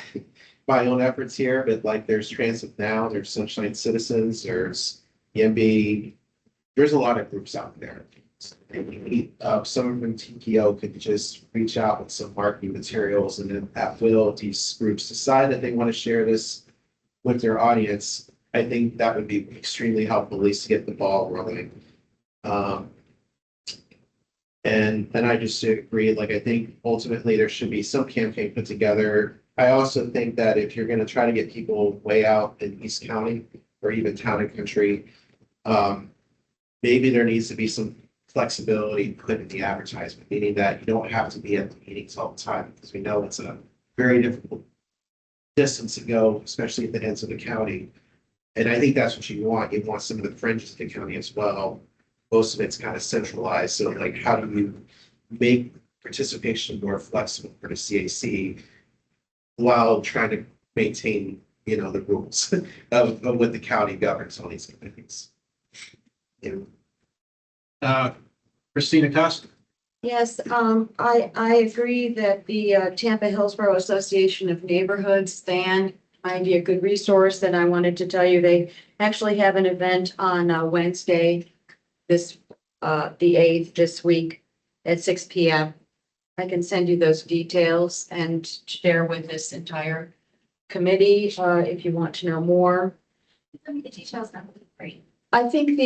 my own efforts here, but like there's Transit Now, there's Sunshine Citizens, there's EMB. There's a lot of groups out there. Some from TPO could just reach out with some marketing materials, and then at will, these groups decide that they want to share this with their audience. I think that would be extremely helpful, at least to get the ball rolling. And I just agree, like, I think ultimately there should be some campaign put together. I also think that if you're going to try to get people way out in East County or even town and country, maybe there needs to be some flexibility put in the advertisement, meaning that you don't have to be at the meetings all the time, because we know it's a very difficult distance to go, especially at the ends of the county. And I think that's what you want. You want some of the fringes of the county as well. Most of it's kind of centralized. So like, how do you make participation more flexible for the CAC while trying to maintain, you know, the rules of what the county governs on these things? Christina Costa? Yes, I agree that the Tampa Hillsborough Association of Neighborhoods stand might be a good resource. And I wanted to tell you, they actually have an event on Wednesday, the 8th this week at 6 p.m. I can send you those details and share with this entire committee if you want to know more. Some of the details that would be great. I think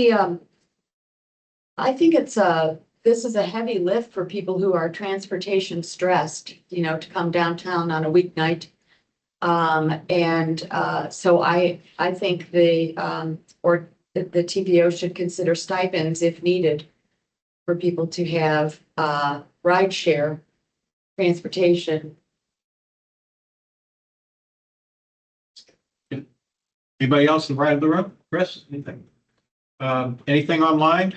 this is a heavy lift for people who are transportation stressed, you know, to come downtown on a weeknight. So I think the TPO should consider stipends if needed for people to have ride share transportation. Anybody else in the right of the room? Chris, anything? Anything online?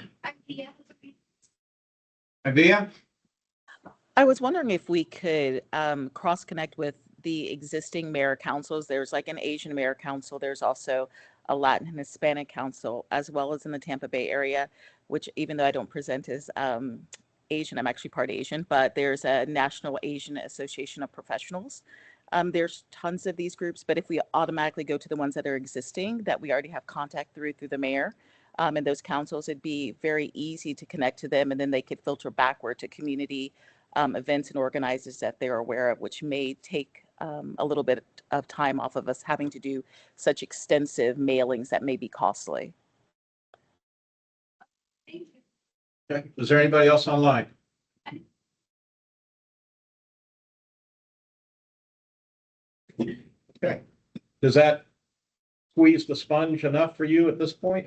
Avia? I was wondering if we could cross-connect with the existing mayor councils. There's like an Asian mayor council. There's also a Latin and Hispanic council, as well as in the Tampa Bay area, which even though I don't present as Asian, I'm actually part Asian, but there's a National Asian Association of Professionals. There's tons of these groups, but if we automatically go to the ones that are existing, that we already have contact through the mayor, and those councils, it'd be very easy to connect to them, and then they could filter backward to community events and organizers that they're aware of, which may take a little bit of time off of us having to do such extensive mailings that may be costly. Thank you. Okay. Is there anybody else online? Okay. Does that squeeze the sponge enough for you at this point?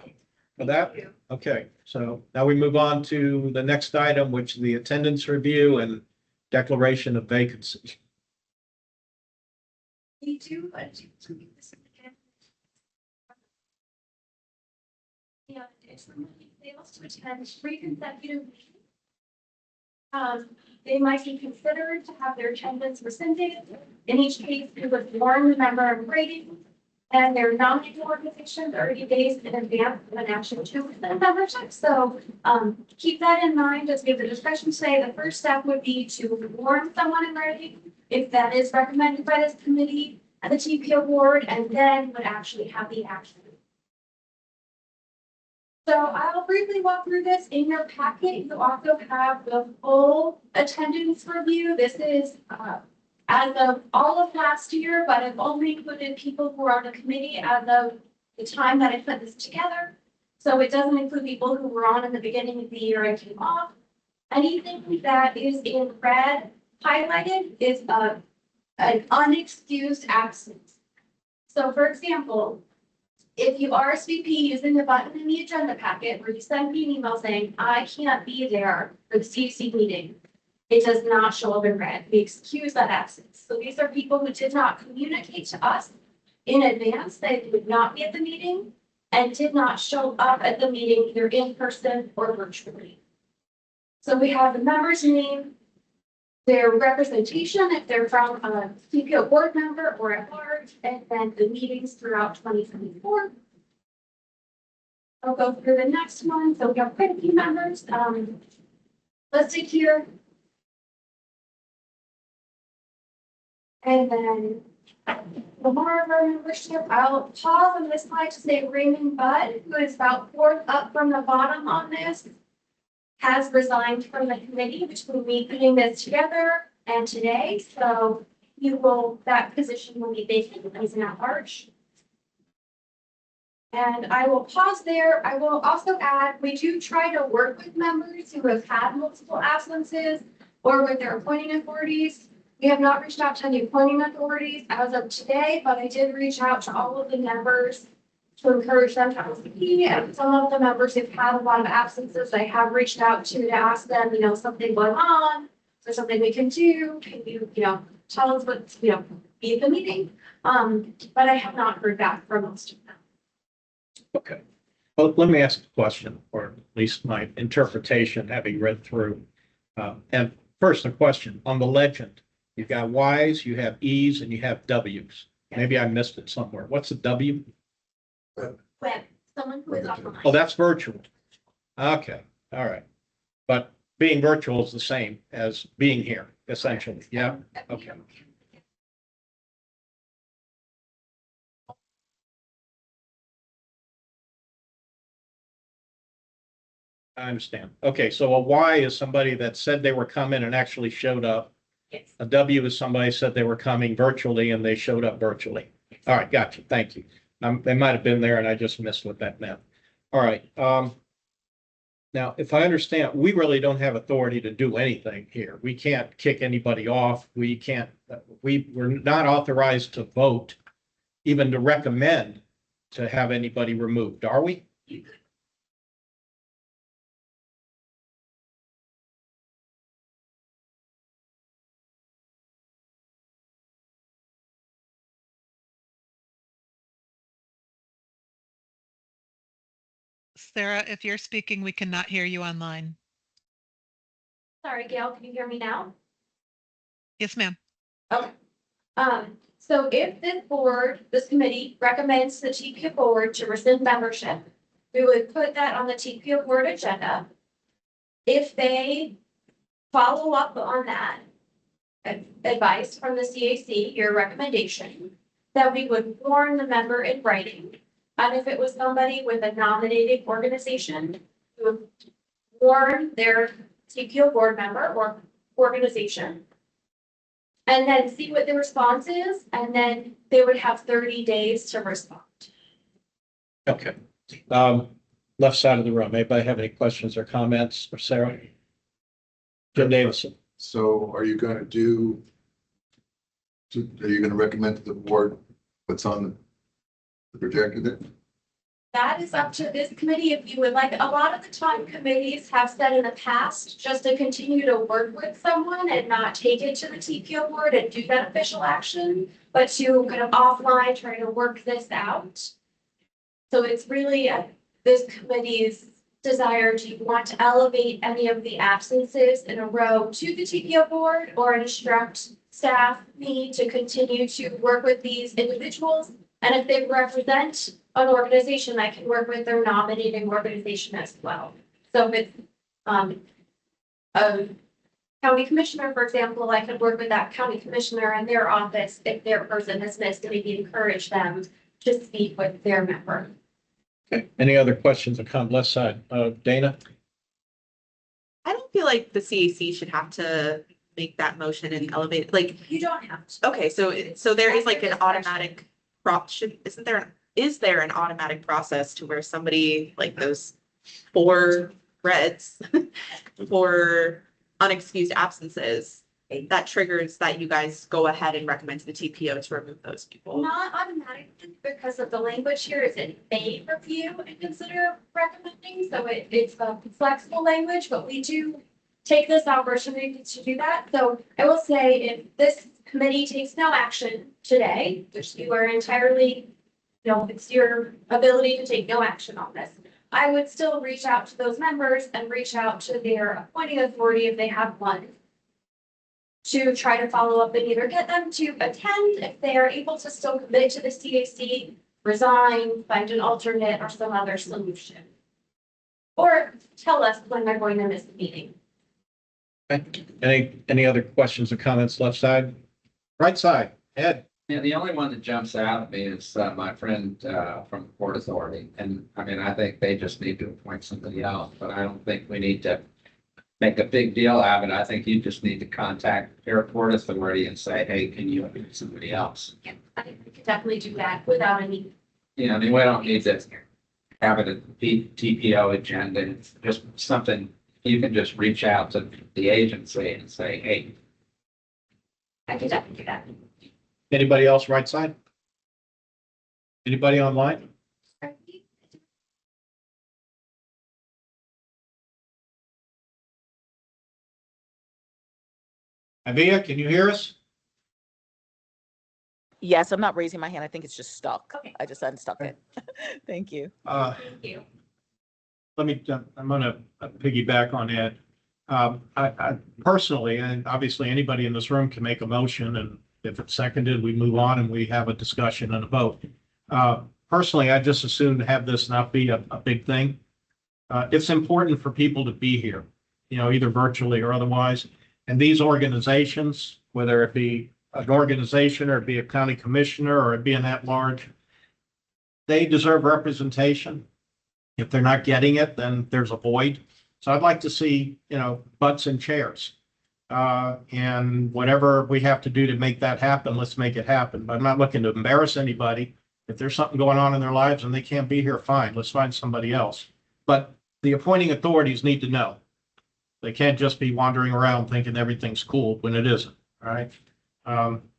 For that? Okay, so now we move on to the next item, which is the attendance review and declaration of vacancy. We do, but this again. Yeah, if somebody fails to attend 3 consecutive meetings, they might be considered to have their attendance rescinded. In each case, we would warn the member of grading and their nominating organization 30 days in advance of an action to the membership. So keep that in mind as we have the discussion today. The first step would be to warn someone in writing if that is recommended by this committee and the TPO board, and then would actually have the action. So I'll briefly walk through this. In your packet, you also have the full attendance review. This is as of all of last year, but I've only included people who are on the committee as of the time that I put this together. So it doesn't include people who were on in the beginning of the year and came off. Anything that is in red highlighted is an unexcused absence. So for example, if you RSVP using the button in the agenda packet where you send me an email saying, I can't be there for the CAC meeting, it does not show up in red. We excuse that absence. So these are people who did not communicate to us in advance that they would not be at the meeting. and did not show up at the meeting either in person or virtually. So we have the members' name, their representation, if they're from a CPO board member or at large, and then the meetings throughout 2024. I'll go through the next one. So we have quite a few members listed here. And then the more of our membership, I'll pause on this slide to say Raymond Budd, who is about fourth up from the bottom on this, has resigned from the committee between me putting this together and today. So that position will be vacant as an at-large. And I will pause there. I will also add, we do try to work with members who have had multiple absences or with their appointing authorities. We have not reached out to any appointing authorities as of today, but I did reach out to all of the members to encourage them to RSVP. And some of the members who've had a lot of absences, I have reached out to ask them, something going on. Is there something we can do? Can you, tell us what's, be at the meeting? But I have not heard back from most of them. Okay. Well, let me ask a question, or at least my interpretation, having read through. And first, a question on the legend. You've got Ys, you have Es, and you have Ws. Maybe I missed it somewhere. What's a W? Web, someone who is online. Oh, that's virtual. Okay, all right. But being virtual is the same as being here, essentially. Yeah, okay. I understand. Okay, so a Y is somebody that said they were coming and actually showed up. Yes. A W is somebody said they were coming virtually and they showed up virtually. All right, gotcha. Thank you. They might have been there and I just missed what that meant. All right. Now, if I understand, we really don't have authority to do anything here. We can't kick anybody off. We can't, we're not authorized to vote, even to recommend to have anybody removed, are we? Sarah, if you're speaking, we cannot hear you online. Sorry, Gail, can you hear me now? Yes, ma'am. Okay. So if this committee recommends the TPO board to rescind membership, we would put that on the TPO board agenda. If they follow up on that advice from the CAC, your recommendation, that we would warn the member in writing. And if it was somebody with a nominating organization, we would warn their TPO board member or organization. And then see what the response is, and then they would have 30 days to respond. Okay. Left side of the room. Anybody have any questions or comments for Sarah? Jim Davison. So are you going to recommend to the board what's on the projector there? That is up to this committee if you would like. A lot of the time committees have said in the past, just to continue to work with someone and not take it to the TPO board and do that official action, but to kind of offline try to work this out. So it's really this committee's desire. Do you want to elevate any of the absences in a row to the TPO board or instruct staff me to continue to work with these individuals? And if they represent an organization, I can work with their nominating organization as well. So if it's a county commissioner, for example, I could work with that county commissioner and their office if their person has missed, and maybe encourage them to speak with their member. Okay. Any other questions or comments? Left side, Dana? I don't feel like the CAC should have to make that motion and elevate it. Like, You don't have to. okay, so there is like an automatic is there an automatic process to where somebody like those 4 reds for unexcused absences that triggers that you guys go ahead and recommend to the TPO to remove those people? Not automatically, because of the language here is it may review and consider recommending, so it's a flexible language, but we do take this opportunity to do that. So I will say if this committee takes no action today, which you are entirely it's your ability to take no action on this. I would still reach out to those members and reach out to their appointing authority if they have one, to try to follow up and either get them to attend if they are able to still commit to the CAC, resign, find an alternate or some other solution. Or tell us when they're going to miss the meeting. Any other questions or comments, left side? Right side, Ed? Yeah, the only one that jumps out at me is my friend from the Port Authority. And I mean, I think they just need to appoint somebody else, but I don't think we need to make a big deal out of it. I think you just need to contact your Port Authority and say, hey, can you appoint somebody else? Yeah, I think we could definitely do that without any. Yeah, I mean, we don't need to have it at the TPO agenda. It's just something you can just reach out to the agency and say, hey. I could definitely do that. Anybody else, right side? Anybody online? Avia, can you hear us? Yes, I'm not raising my hand. I think it's just stuck. Okay. I just unstuck it. Thank you. Thank you. Let me, I'm gonna piggyback on Ed. I personally, and obviously anybody in this room can make a motion, and if it's seconded, we move on and we have a discussion and a vote. Personally, I just assume to have this not be a big thing. It's important for people to be here, either virtually or otherwise. And these organizations, whether it be an organization or it be a county commissioner or it be an at-large, they deserve representation. If they're not getting it, then there's a void. So I'd like to see, butts and chairs. And whatever we have to do to make that happen, let's make it happen. But I'm not looking to embarrass anybody. If there's something going on in their lives and they can't be here, fine, let's find somebody else. But the appointing authorities need to know. They can't just be wandering around thinking everything's cool when it isn't, all right?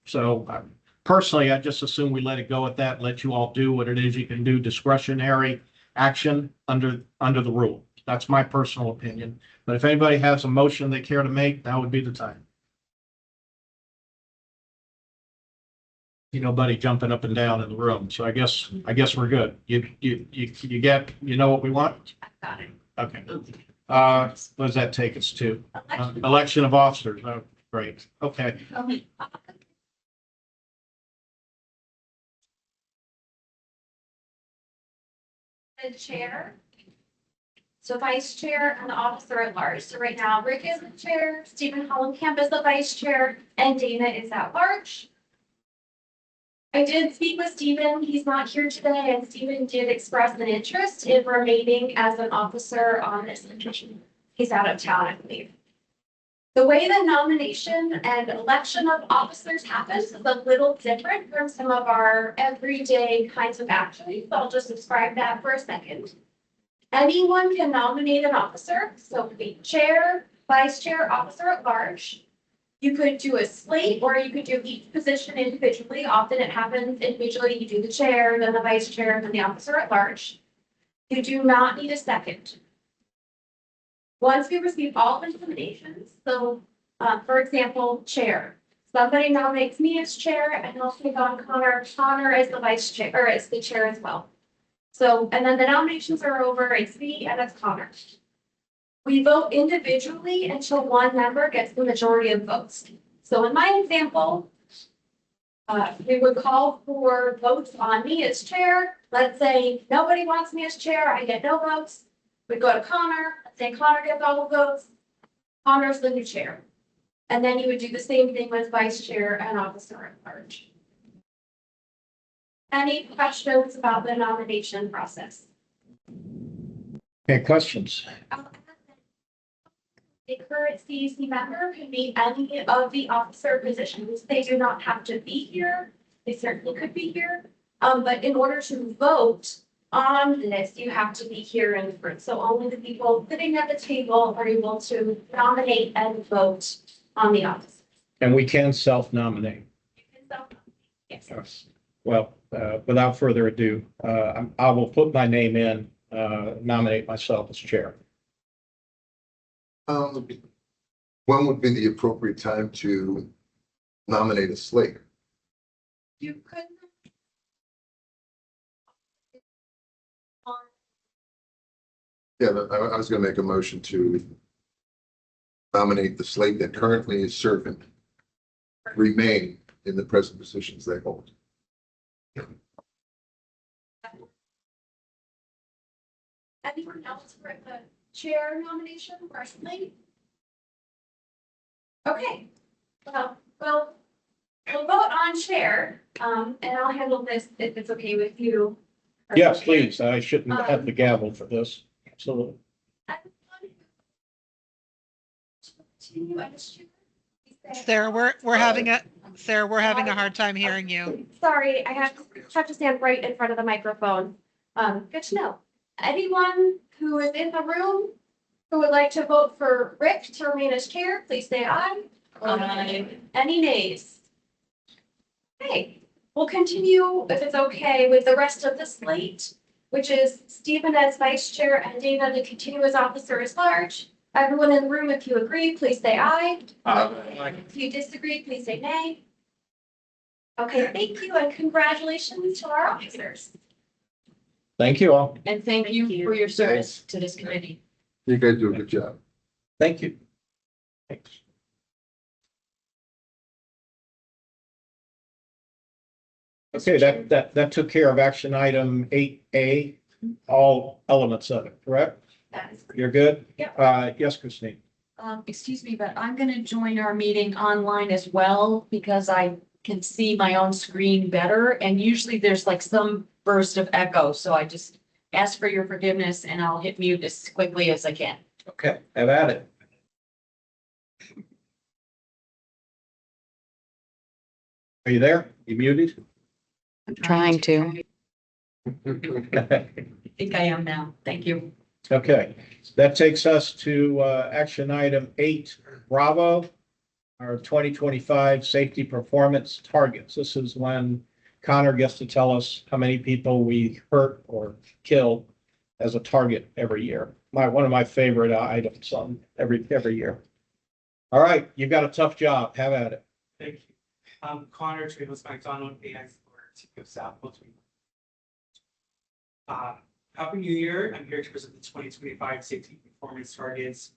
So personally, I just assume we let it go at that, let you all do what it is you can do, discretionary action under the rule. That's my personal opinion. But if anybody has a motion they care to make, now would be the time. Nobody jumping up and down in the room. So I guess we're good. You know what we want? I got it. Okay. What does that take us to? Election of officers. Oh, great. Okay. The chair. So vice chair and the officer at large. So right now, Rick is the chair, Stephen Hollenkamp is the vice chair, and Dana is at large. I did speak with Stephen. He's not here today, and Stephen did express an interest in remaining as an officer on this commission. He's out of town, I believe. The way the nomination and election of officers happens is a little different from some of our everyday kinds of actions. I'll just describe that for a second. Anyone can nominate an officer, so it could be chair, vice chair, officer at large. You could do a slate, or you could do each position individually. Often it happens individually. You do the chair, then the vice chair, then the officer at large. You do not need a second. Once we receive all the nominations, so for example, chair. Somebody nominates me as chair, and I'll take on Connor as the vice chair, or as the chair as well. So, and then the nominations are over, it's me and it's Connor. We vote individually until one member gets the majority of votes. So in my example, we would call for votes on me as chair. Let's say nobody wants me as chair, I get no votes. We go to Connor, let's say Connor gets all the votes. Connor's the new chair. And then you would do the same thing with vice chair and officer at large. Any questions about the nomination process? Okay, questions? A current CEC member can be any of the officer positions. They do not have to be here. They certainly could be here. But in order to vote on this, you have to be here in person. So only the people sitting at the table are able to nominate and vote on the office. And we can self-nominate. You can self-nominate, yes. Well, without further ado, I will put my name in, nominate myself as chair. When would be the appropriate time to nominate a slate? You could Yeah, I was gonna make a motion to nominate the slate that currently is serving, remain in the present positions they hold. Anyone else for the chair nomination personally? Okay, well, we'll vote on chair, and I'll handle this if it's okay with you. Yes, please. I shouldn't have the gavel for this. Absolutely. Continue as chair. Sarah, we're having a hard time hearing you. Sorry, I have to stand right in front of the microphone. Good to know. Anyone who is in the room who would like to vote for Rick to remain as chair, please say aye. Aye. Any nays? Okay, we'll continue, if it's okay, with the rest of the slate, which is Stephen as vice chair and Dana to continue as officer at large. Everyone in the room, if you agree, please say aye. Aye. If you disagree, please say nay. Okay, thank you and congratulations to our officers. Thank you all. And thank you for your service to this committee. You guys do a good job. Thank you. Thanks. Okay, that took care of action item 8A, all elements of it, correct? That is You're good? Yep. Yes, Christine. Excuse me, but I'm gonna join our meeting online as well because I can see my own screen better. And usually there's like some burst of echo, so I just ask for your forgiveness and I'll hit mute as quickly as I can. Okay, have at it. Are you there? You muted? I'm trying to. I think I am now. Thank you. Okay, that takes us to action item 8 Bravo, our 2025 safety performance targets. This is when Connor gets to tell us how many people we hurt or kill as a target every year. One of my favorite items on every year. All right, you've got a tough job. Have at it. Thank you. Connor Travis McDonald, AI for TPO staff. Happy New Year. I'm here to present the 2025 safety performance targets.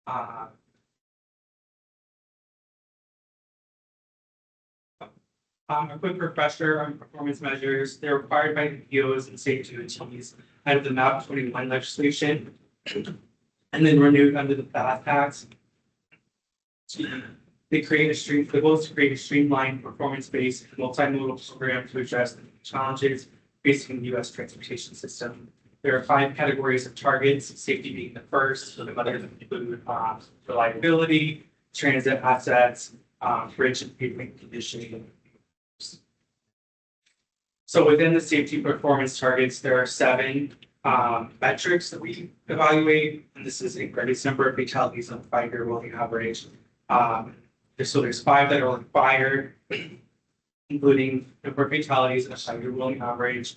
A quick refresher on performance measures. They're required by the POs and safety agencies under the MAP 21 legislation and then renewed under the FAST Act. They create the goal is to create a streamlined performance-based multimodal program to address the challenges facing the U.S. transportation system. There are 5 categories of targets, safety being the first, so the others include reliability, transit assets, bridge and pavement conditioning. So within the safety performance targets, there are 7 metrics that we evaluate, and this is a greatest number of fatalities on 5-year rolling average. So there's 5 that are required, including number of fatalities and a 5-year rolling average,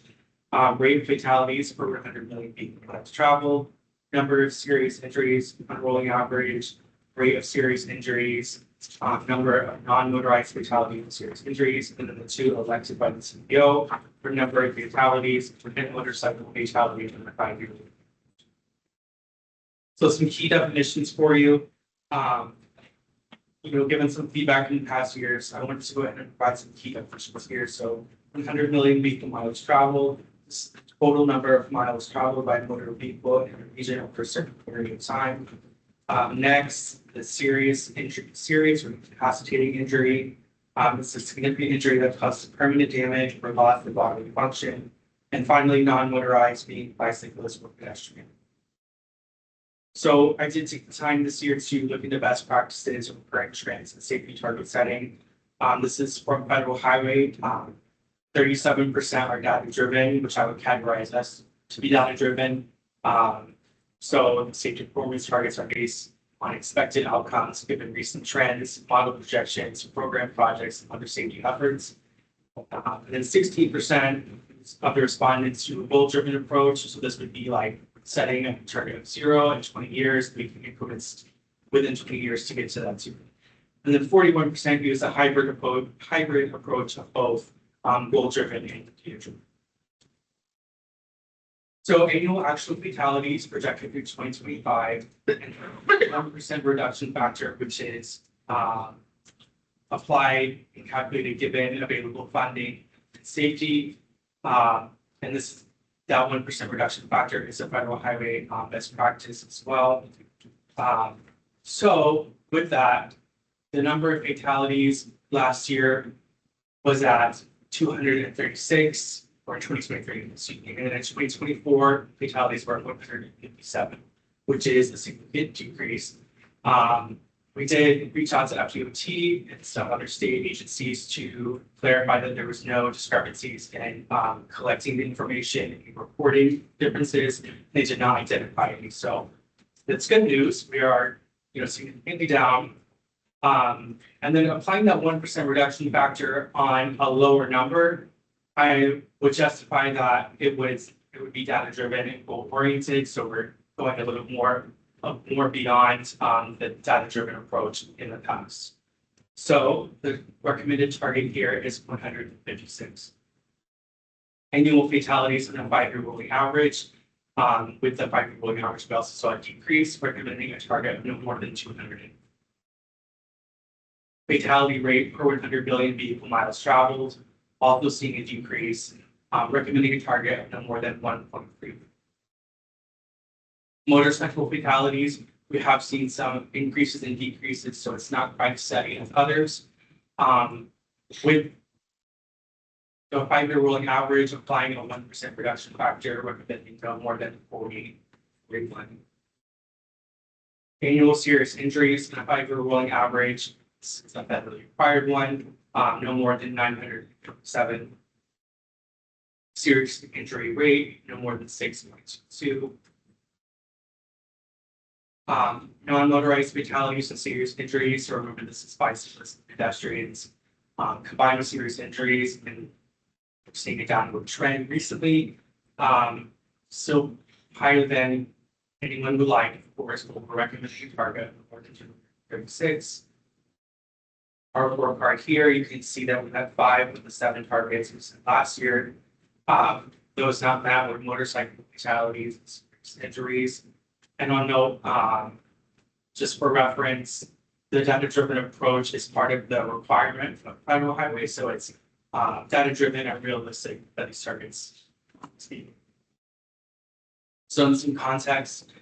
rate of fatalities per 100 million people miles traveled, number of serious injuries on rolling average, rate of serious injuries, number of non-motorized fatalities and serious injuries, and then the 2 elected by the CEO for number of fatalities and motorcycle fatalities in the 5-year. So some key definitions for you. Given some feedback in the past years, I wanted to go ahead and provide some key definitions here. So 100 million vehicle miles traveled, total number of miles traveled by motor vehicle in a region over a certain period of time. Next, the serious or incapacitating injury. This is a significant injury that causes permanent damage or loss of bodily function. And finally, non-motorized being bicyclist or pedestrian. So I did take the time this year to look into best practices of current trends and safety target setting. This is from federal highway. 37% are data driven, which I would categorize as to be data driven. So the safety performance targets are based on expected outcomes given recent trends, model projections, program projects, and other safety efforts. And then 16% of the respondents do a goal-driven approach. So this would be like setting a target of 0 in 20 years, making improvements within 20 years to get to that 0. And then 41% use a hybrid approach of both goal-driven and data-driven. So annual actual fatalities projected through 2025, and 1% reduction factor, which is applied and calculated given available funding and safety. And that 1% reduction factor is a federal highway best practice as well. So with that, the number of fatalities last year was at 236 for 2023, excuse me, and then in 2024, fatalities were 157, which is a significant decrease. We did reach out to FDOT and some other state agencies to clarify that there was no discrepancies in collecting the information and reporting differences. They did not identify any, so that's good news. We are, significantly down. And then applying that 1% reduction factor on a lower number, I would justify that it would be data driven and goal oriented. So we're going a little more beyond the data driven approach in the past. So the recommended target here is 156. Annual fatalities in a 5-year rolling average. With the 5-year rolling average, we also saw a decrease, recommending a target of no more than 200. Fatality rate per 100 billion vehicle miles traveled, also seeing a decrease, recommending a target of no more than 1.3. Motorcycle fatalities, we have seen some increases and decreases, so it's not quite steady as others. With the 5-year rolling average, applying a 1% reduction factor, recommending no more than 41. Annual serious injuries in a 5-year rolling average, it's a federally required one, no more than 907. Serious injury rate, no more than 6.2. Non-motorized fatalities and serious injuries, so remember this is bicyclists and pedestrians, combined with serious injuries, and we're seeing a downward trend recently. So higher than anyone would like, of course, but we're recommending a target of more than 236. Our report card here, you can see that we had 5 of the 7 targets we set last year. Those not met were motorcycle fatalities, injuries. And on note, just for reference, the data-driven approach is part of the requirement for federal highway, so it's data-driven and realistic that these targets speed. So in some context,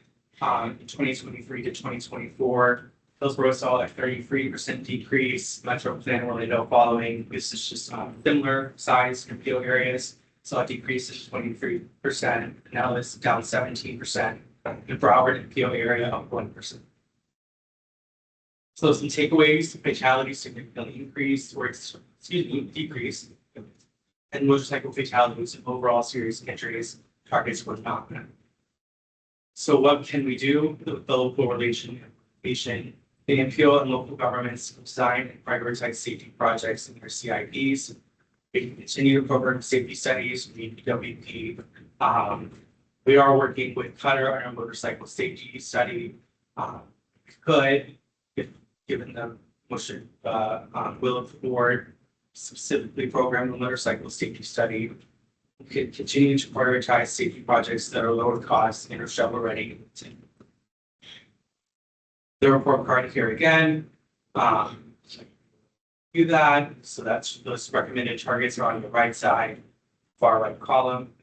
in 2023 to 2024, Hillsborough saw a 33% decrease. Metro Plan Orlando following. This is just similar size appeal areas. Saw a decrease of 23%. Now it's down 17%. The Broward and appeal area up 1%. So some takeaways: fatalities significantly increased, or decreased, and motorcycle fatalities and overall serious injuries targets were not met. So what can we do? The local relation, the MPO and local governments design and prioritize safety projects in their CIPs. We can continue to program safety studies, PWP. We are working with Cutter on our motorcycle safety study. We could, if given the motion will of the board, specifically program the motorcycle safety study. We could continue to prioritize safety projects that are lower cost and are shovel ready. The report card here again. Do that. So that's those recommended targets are on the right side, far right column.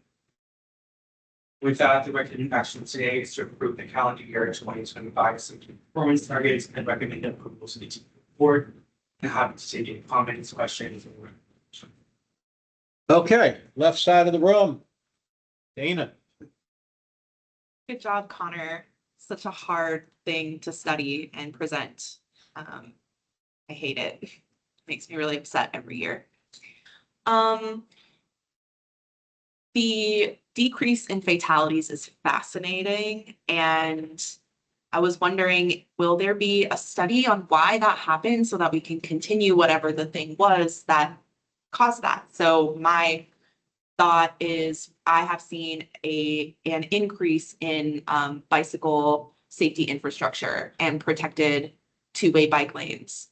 With that, the recommended action today is to approve the calendar year 2025 safety performance targets and recommend approval to the board. I'm happy to take any comments, questions. Okay, left side of the room. Dana. Good job, Connor. Such a hard thing to study and present. I hate it. It makes me really upset every year. The decrease in fatalities is fascinating, and I was wondering, will there be a study on why that happened so that we can continue whatever the thing was that caused that? So my thought is I have seen an increase in bicycle safety infrastructure and protected two-way bike lanes.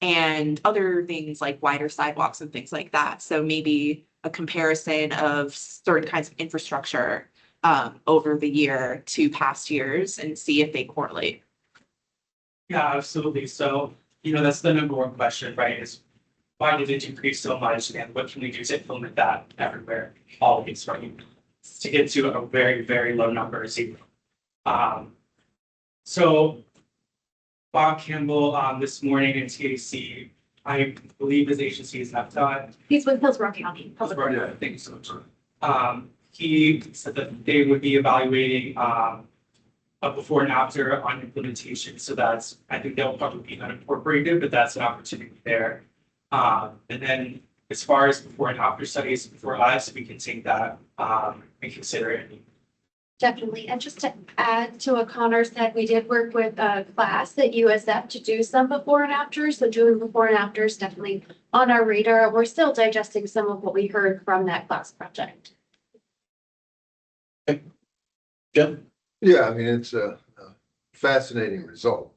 And other things like wider sidewalks and things like that. So maybe a comparison of certain kinds of infrastructure over the year to past years and see if they correlate. Yeah, absolutely. So, that's the number one question, right? Is why did it decrease so much and what can we do to implement that everywhere? All of these, right? To get to a very, very low number, 0. So Bob Campbell, this morning in TAC, I believe his agency is not done. He's with Hillsborough County. Yeah, thank you so much. He said that they would be evaluating a before and after on implementation. So I think they'll probably be unincorporated, but that's an opportunity there. And then as far as before and after studies for us, we can take that and consider it. Definitely. And just to add to what Connor said, we did work with a class at USF to do some before and after. So doing before and after is definitely on our radar. We're still digesting some of what we heard from that class project. Jim? Yeah, I mean, it's a fascinating result.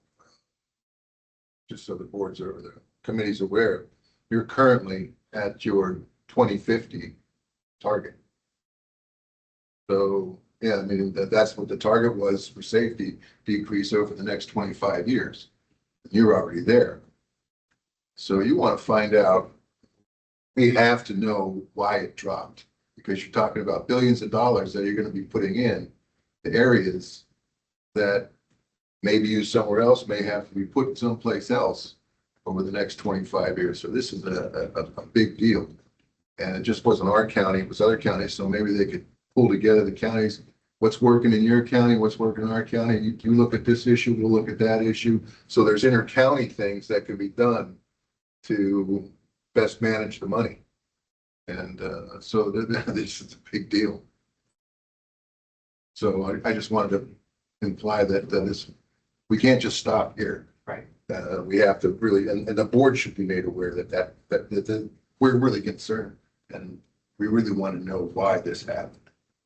Just so the boards or the committee's aware, you're currently at your 2050 target. So, yeah, I mean, that's what the target was for safety decrease over the next 25 years. You're already there. So you want to find out, we have to know why it dropped, because you're talking about billions of dollars that you're going to be putting in the areas that may be used somewhere else, may have to be put someplace else over the next 25 years. So this is a big deal. And it just wasn't our county, it was other counties. So maybe they could pull together the counties, what's working in your county, what's working in our county. You look at this issue, we'll look at that issue. So there's inter-county things that can be done to best manage the money. And so this is a big deal. So I just wanted to imply that we can't just stop here. Right. We have to really, and the board should be made aware that we're really concerned and we really want to know why this happened.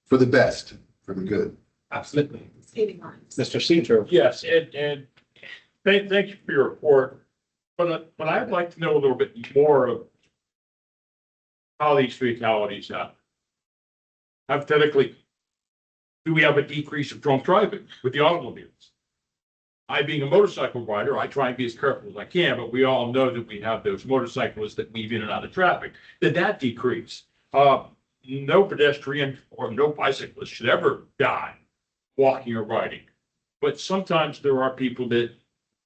For the best, for the good. Absolutely. Saving lives. Mr. Citro? Yes, and thank you for your report. But I'd like to know a little bit more of how these fatalities happen. Hypothetically, do we have a decrease of drunk driving with the automobiles? I, being a motorcycle rider, I try and be as careful as I can, but we all know that we have those motorcyclists that weave in and out of traffic. Did that decrease? No pedestrian or no bicyclist should ever die walking or riding. But sometimes there are people that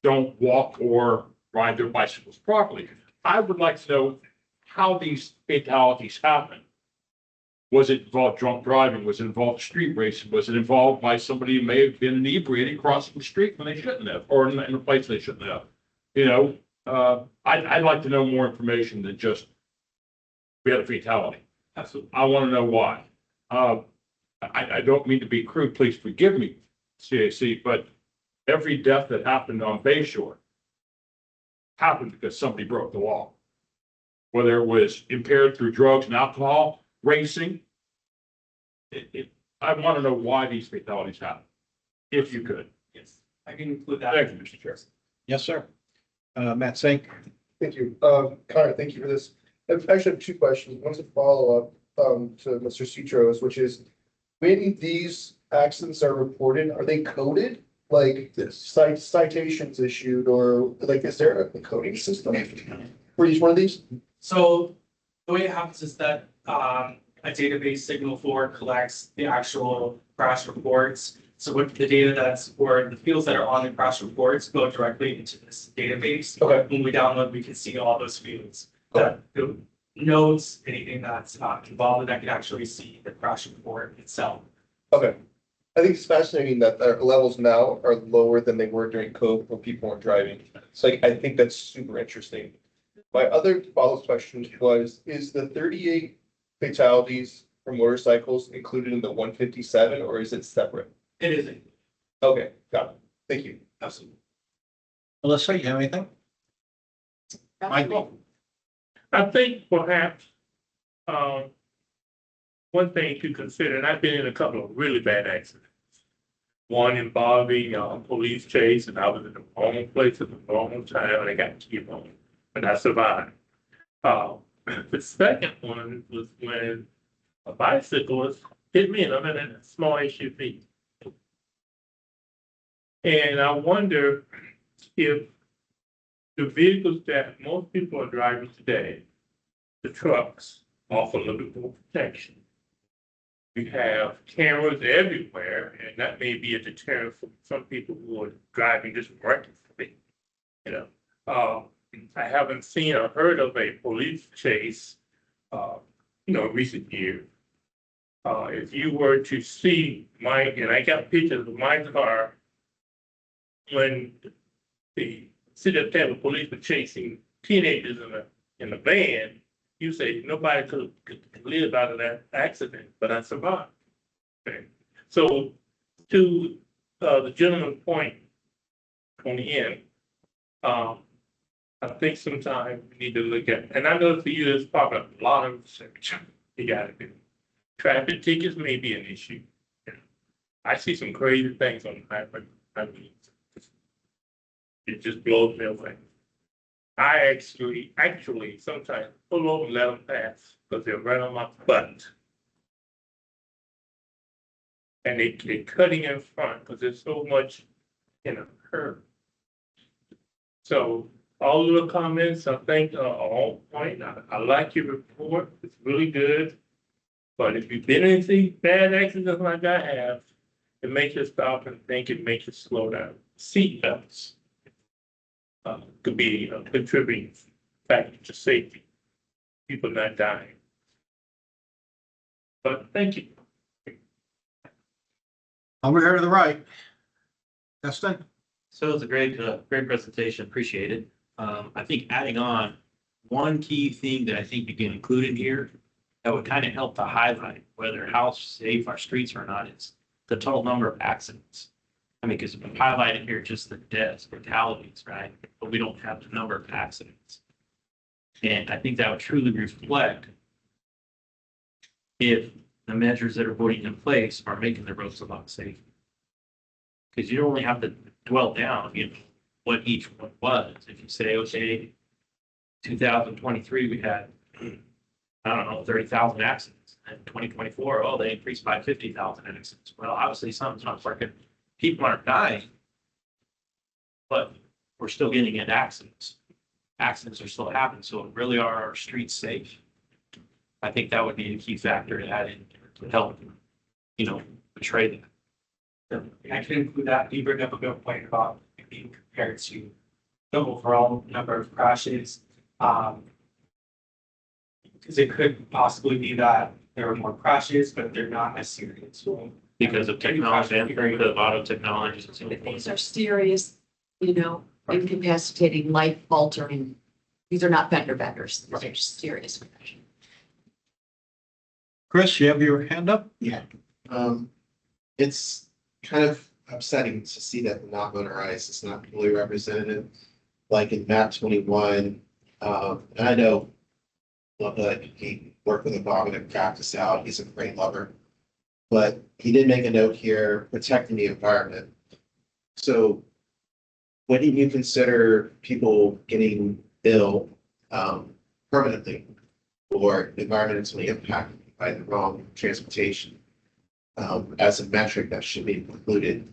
don't walk or ride their bicycles properly. I would like to know how these fatalities happen. Was it involved drunk driving? Was it involved street racing? Was it involved by somebody who may have been inebriated crossing the street when they shouldn't have, or in a place they shouldn't have? I'd like to know more information than just we had a fatality. Absolutely. I want to know why. I don't mean to be crude, please forgive me, CAC, but every death that happened on Bayshore happened because somebody broke the law. Whether it was impaired through drugs and alcohol, racing. I want to know why these fatalities happen, if you could. Yes, I can include that. Thank you, Mr. Chair. Yes, sir. Matt Sink? Thank you. Connor, thank you for this. I actually have two questions. One's a follow-up to Mr. Citro's, which is when these accidents are reported, are they coded? Like citations issued, or like is there a coding system for each one of these? So the way it happens is that a database Signal 4 collects the actual crash reports. So with the data that's, or the fields that are on the crash reports go directly into this database. Okay. When we download, we can see all those fields. That notes, anything that's involved, that can actually see the crash report itself. Okay. I think it's fascinating that our levels now are lower than they were during COVID when people weren't driving. So I think that's super interesting. My other follow-up question was, is the 38 fatalities for motorcycles included in the 157 or is it separate? It isn't. Okay, got it. Thank you. Absolutely. Melissa, you have anything? Michael? I think perhaps, one thing to consider, and I've been in a couple of really bad accidents. One involving police chase, and I was in the wrong place at the wrong time, and I got to keep on, but I survived. The second one was when a bicyclist hit me and I'm in a small SUV. And I wonder if the vehicles that most people are driving today, the trucks, offer a little bit more protection. We have cameras everywhere, and that may be a deterrent for some people who are driving just recklessly. You know, I haven't seen or heard of a police chase, recent years. If you were to see and I got pictures of my car when the city of Tampa police were chasing teenagers in a van, you say nobody could live out of that accident, but I survived. Okay. So to the gentleman's point on the end, I think sometimes we need to look at, and I know for you, it's probably a lot of research you gotta do. Traffic tickets may be an issue. I see some crazy things on the highway. I mean, it just blows me away. I actually sometimes pull over and let them pass because they're right on my butt. And they're cutting in front because there's so much, curve. So all of the comments, I think, are on point. I like your report. It's really good. But if you've been in any bad accidents like I have, it makes you stop and think, it makes you slow down. Seatbelts could be a contributing factor to safety. People not dying. But thank you. Over here to the right. Justin? So it was a great presentation. Appreciate it. I think adding on one key thing that I think you can include in here that would kind of help to highlight whether how safe our streets are or not is the total number of accidents. I mean, because we've highlighted here just the deaths, fatalities, right? But we don't have the number of accidents. And I think that would truly reflect if the measures that are putting in place are making the roads a lot safer. Because you only have to dwell down, what each one was. If you say, okay, 2023, we had, 30,000 accidents. And 2024, they increased by 50,000 accidents. Well, obviously something's not working. People aren't dying, but we're still getting into accidents. Accidents are still happening, so really are our streets safe? I think that would be a key factor to add in to help, portray that. I can include that. You bring up a good point about it being compared to the overall number of crashes. Because it could possibly be that there are more crashes, but they're not as serious. Because of technology and because of auto technologies and so forth. These are serious, incapacitating, life altering. These are not fender benders. These are serious crashes. Chris, you have your hand up? Yeah. It's kind of upsetting to see that the not motorized is not fully represented. Like in map 21, and I know that he worked with Obama to craft this out. He's a great lover. But he did make a note here, protecting the environment. So wouldn't you consider people getting ill permanently or environmentally impacted by the wrong transportation as a metric that should be included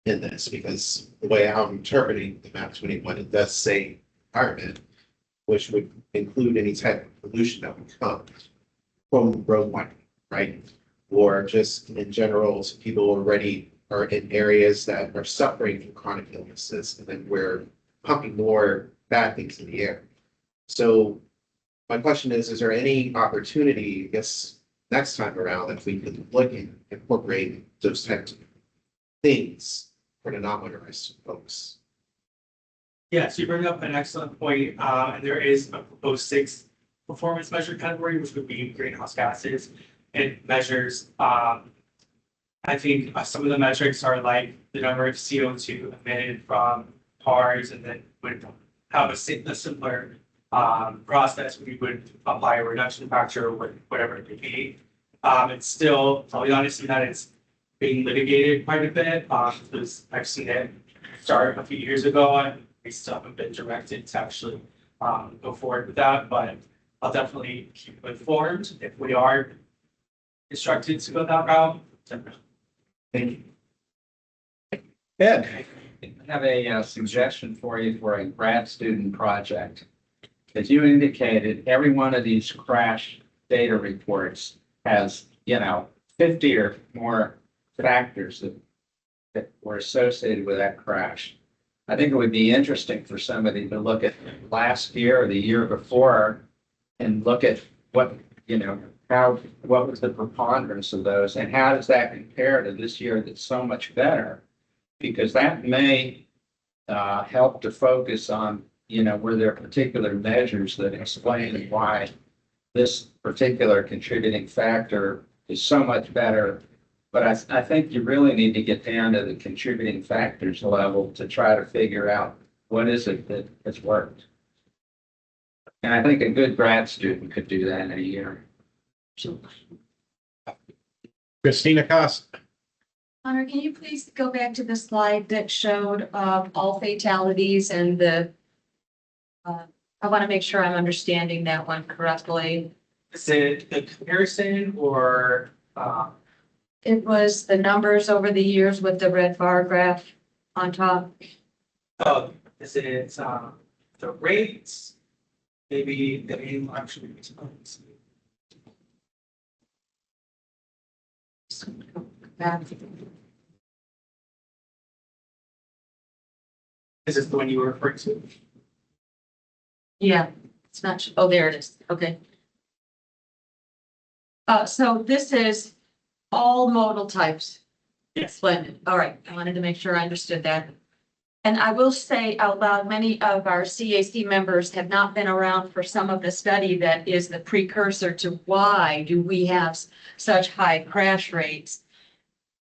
in this? Because the way I'm interpreting the map 21, it does say environment, which would include any type of pollution that would come from road widening, right? Or just in general, people already are in areas that are suffering from chronic illnesses, and then we're pumping more bad things in the air. So my question is there any opportunity, I guess, next time around that we could look and incorporate those types of things for the non-motorized folks? Yes, you bring up an excellent point, and there is a proposed 6th performance measure category, which would be greenhouse gases. It measures, I think some of the metrics are like the number of CO2 emitted from cars, and then would have a simpler process. We would apply a reduction factor or whatever it may be. It's still, I'll be honest, that it's being litigated quite a bit. Because I've seen it start a few years ago, and we still haven't been directed to actually go forward with that. But I'll definitely keep you informed if we are instructed to go that route. Thank you. Ed? I have a suggestion for you for a grad student project. As you indicated, every one of these crash data reports has, 50 or more factors that were associated with that crash. I think it would be interesting for somebody to look at last year or the year before and look at what was the preponderance of those and how does that compare to this year that's so much better? Because that may help to focus on, were there particular measures that explain why this particular contributing factor is so much better. But I think you really need to get down to the contributing factors level to try to figure out what is it that has worked. And I think a good grad student could do that in a year. Christina Costa? Connor, can you please go back to the slide that showed all fatalities and the, I want to make sure I'm understanding that one correctly. Is it the comparison or It was the numbers over the years with the red bar graph on top. oh, is it the rates? Maybe the main actually. Is this the one you were referring to? Yeah, it's not, oh, there it is. Okay. So this is all modal types. Yes. Splendid. All right. I wanted to make sure I understood that. And I will say out loud, many of our CAC members have not been around for some of the study that is the precursor to why do we have such high crash rates.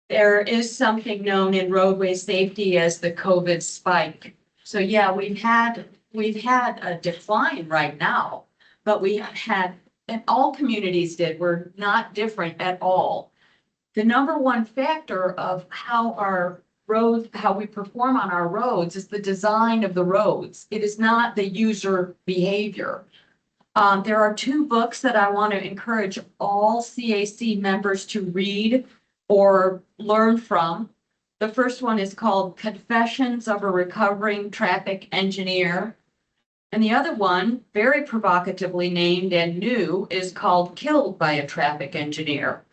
There is something known in roadway safety as the COVID spike. So yeah, we've had a decline right now, but we had, and all communities did, we're not different at all. The number one factor of how our roads, how we perform on our roads is the design of the roads. It is not the user behavior. There are two books that I want to encourage all CAC members to read or learn from. The first one is called Confessions of a Recovering Traffic Engineer. And the other one, very provocatively named and new, is called Killed by a Traffic Engineer.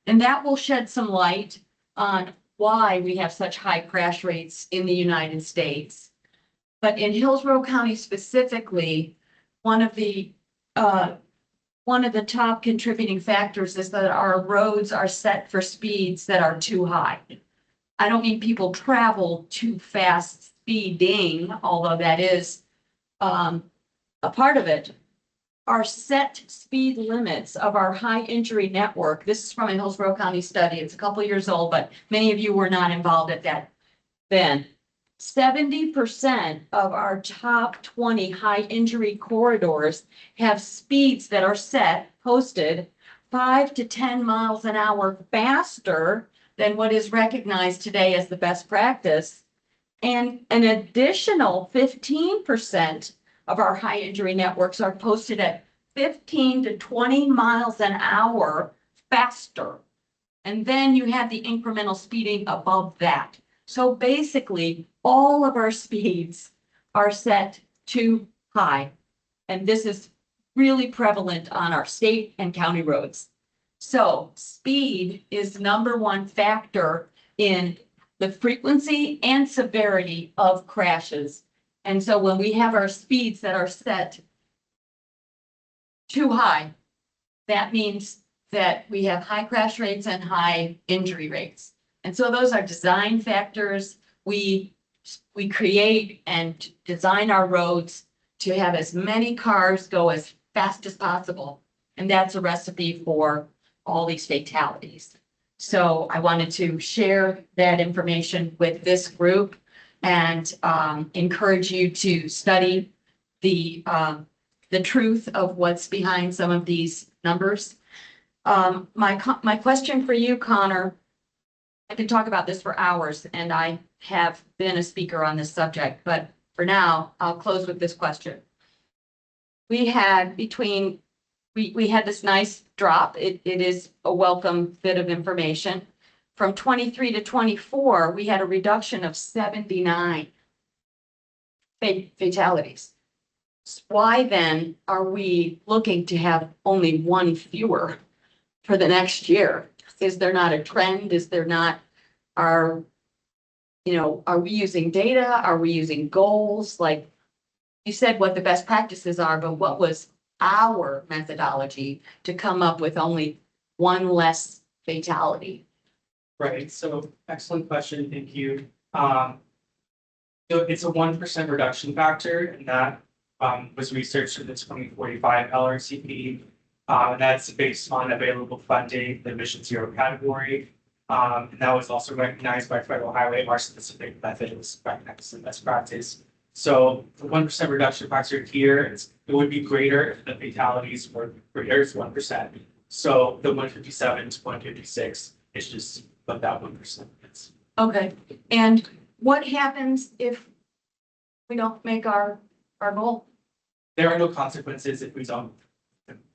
And that will shed some light on why we have such high crash rates in the United States. But in Hillsborough County specifically, one of the top contributing factors is that our roads are set for speeds that are too high. I don't mean people travel too fast speeding, although that is a part of it. Our set speed limits of our high injury network. This is from a Hillsborough County study. It's a couple of years old, but many of you were not involved at that then. 70% of our top 20 high injury corridors have speeds that are set, posted 5 to 10 miles an hour faster than what is recognized today as the best practice. And an additional 15% of our high injury networks are posted at 15 to 20 miles an hour faster. And then you have the incremental speeding above that. So basically, all of our speeds are set too high. And this is really prevalent on our state and county roads. So speed is number one factor in the frequency and severity of crashes. And so when we have our speeds that are set too high, that means that we have high crash rates and high injury rates. And so those are design factors. We create and design our roads to have as many cars go as fast as possible. And that's a recipe for all these fatalities. So I wanted to share that information with this group and encourage you to study the truth of what's behind some of these numbers. My question for you, Connor, I could talk about this for hours, and I have been a speaker on this subject, but for now, I'll close with this question. We had between we had this nice drop. It is a welcome bit of information. From 23 to 24, we had a reduction of 79 fatalities. Why then are we looking to have only one fewer for the next year? Is there not a trend? Is there not, are we using data? Are we using goals? Like you said, what the best practices are, but what was our methodology to come up with only one less fatality? Right, so excellent question, thank you. So it's a 1% reduction factor, and that was researched in the 2045 LRCP. And that's based on available funding, the Mission Zero category. And that was also recognized by Federal Highway. Our specific method was recognized as best practice. So the 1% reduction factor here, it would be greater if the fatalities were greater than 1%. So the 157 to 156 is just what that 1% is. Okay, and what happens if we don't make our goal? There are no consequences if we don't.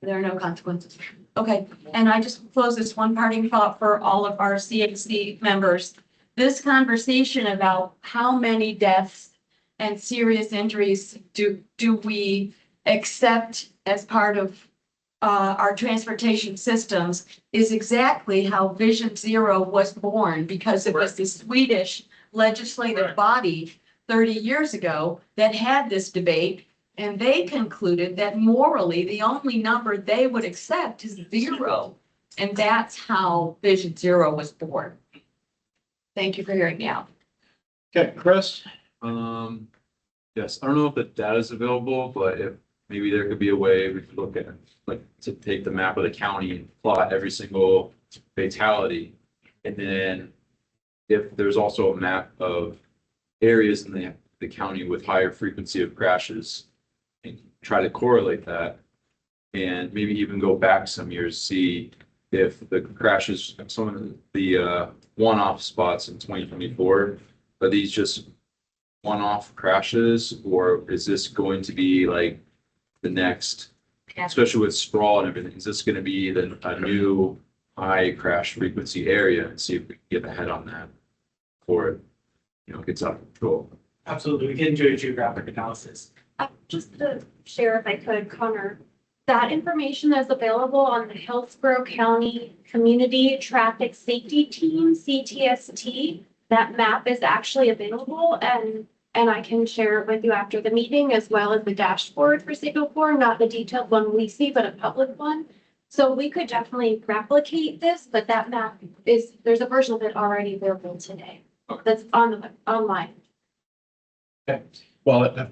There are no consequences. Okay, and I just close this one parting thought for all of our CAC members. This conversation about how many deaths and serious injuries do we accept as part of our transportation systems is exactly how Vision Zero was born, because it was the Swedish legislative body 30 years ago that had this debate. And they concluded that morally, the only number they would accept is 0. And that's how Vision Zero was born. Thank you for hearing me out. Okay, Chris? Yes, I don't know if the data is available, but if maybe there could be a way we could look at, like, to take the map of the county and plot every single fatality. And then if there's also a map of areas in the county with higher frequency of crashes, and try to correlate that, and maybe even go back some years, see if the crashes, some of the one-off spots in 2024, are these just one-off crashes, or is this going to be like the next, especially with sprawl and everything, is this going to be a new high crash frequency area, and see if we can get ahead on that before it, gets out of control? Absolutely, we can do a geographic analysis. Just to share, if I could, Connor, that information is available on the Hillsborough County Community Traffic Safety Team, CTST. That map is actually available, and I can share it with you after the meeting, as well as the dashboard for Signal Corps, not the detailed one we see, but a public one. So we could definitely replicate this, but that map there's a version of it already available today. That's online. Okay, well,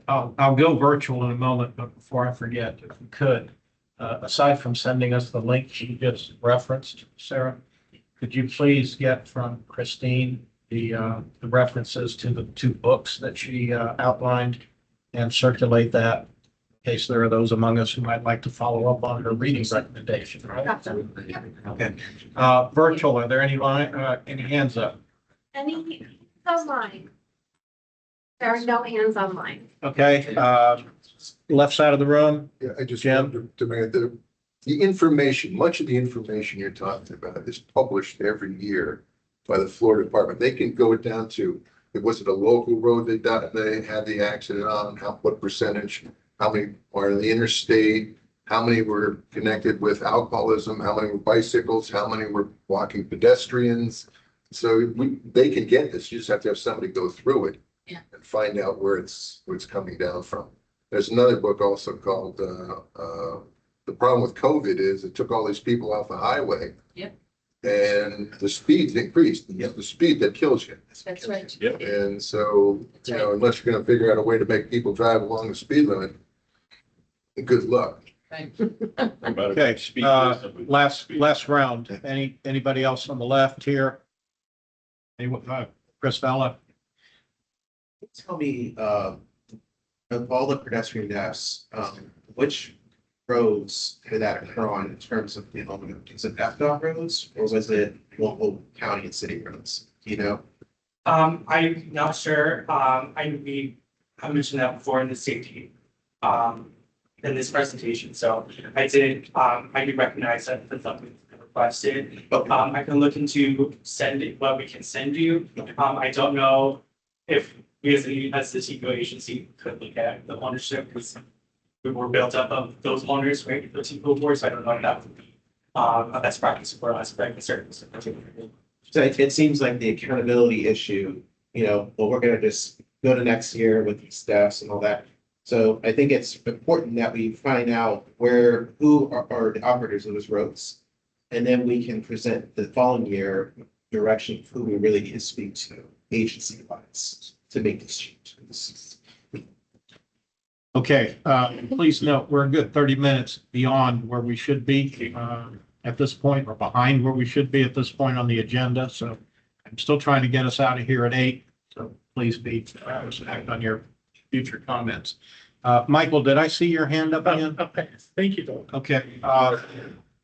I'll go virtual in a moment, but before I forget, if we could, aside from sending us the link you just referenced, Sarah, could you please get from Christine the references to the 2 books that she outlined, and circulate that in case there are those among us who might like to follow up on her reading recommendation, right? Absolutely. Okay. Virtual, are there any hands up? Any online? There are no hands online. Okay, left side of the room. Yeah, I just Jim? wanted to make the information, much of the information you're talking about is published every year by the Florida Department. They can go down to, was it a local road they had the accident on, what percentage, how many are in the interstate, how many were connected with alcoholism, how many were bicycles, how many were walking pedestrians. So they can get this. You just have to have somebody go through it. Yeah. And find out where it's coming down from. There's another book also called The Problem with COVID is it took all these people off the highway. Yep. And the speeds increased. It's the speed that kills you. That's right. Yep. And so, unless you're gonna figure out a way to make people drive along the speed limit, good luck. Okay, last round. Anybody else on the left here? Anyone, Chris Vella? Tell me, of all the pedestrian deaths, which roads did that occur on in terms of the element? Is it FDOT roads or was it local county and city roads? Do you know? I'm not sure. I mentioned that before in the safety in this presentation, so I did recognize that the something requested. I can look into what we can send you. I don't know if we as the TPO agency could look at the ownership, because we were built up of those owners, right, the TPO board, so I don't know if that would be a best practice for us, but I can certainly. So it seems like the accountability issue, well, we're gonna just go to next year with these staffs and all that. So I think it's important that we find out who are the operators of those roads. And then we can present the following year direction of who we really need to speak to agency wise to make this change. Okay, please note, we're a good 30 minutes beyond where we should be at this point, or behind where we should be at this point on the agenda. So I'm still trying to get us out of here at 8. So please act on your future comments. Michael, did I see your hand up again? Okay, thank you, Doc. Okay.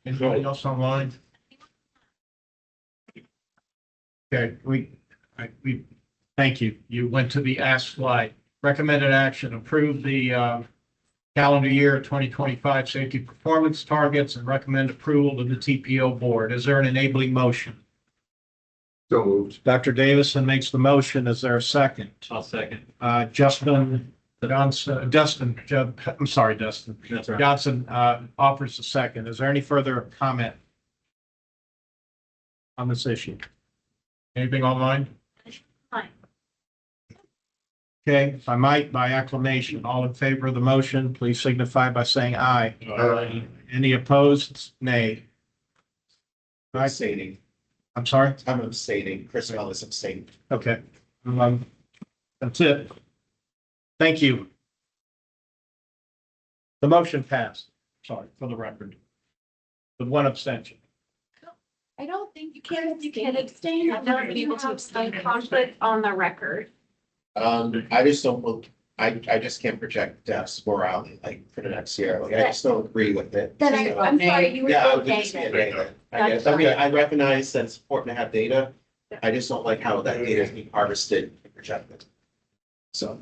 Anybody else online? Okay, we thank you. You went to the ask slide. Recommended action, approve the calendar year 2025 safety performance targets and recommend approval to the TPO board. Is there an enabling motion? So moved. Dr. Davison makes the motion. Is there a second? I'll second. Dustin, I'm sorry, Dustin. That's right. Johnson offers a second. Is there any further comment on this issue? Anything online? Fine. Okay, if I might, by acclamation, all in favor of the motion, please signify by saying aye. Aye. Any opposed? Nay. Right, Abstaining. I'm sorry? I'm abstaining. Chris Mel is abstaining. Okay. That's it. Thank you. The motion passed, sorry, for the record. With one abstention. I don't think You can abstain. I'm not able to abstain. Conflict on the record. I just don't, I just can't project morality like for the next year. Like, I just don't agree with it. Then I'm sorry, you were Yeah, I voting would just be a nay. nay then. I guess, I mean, I recognize that it's important to have data. I just don't like how that data is being harvested and projected. So.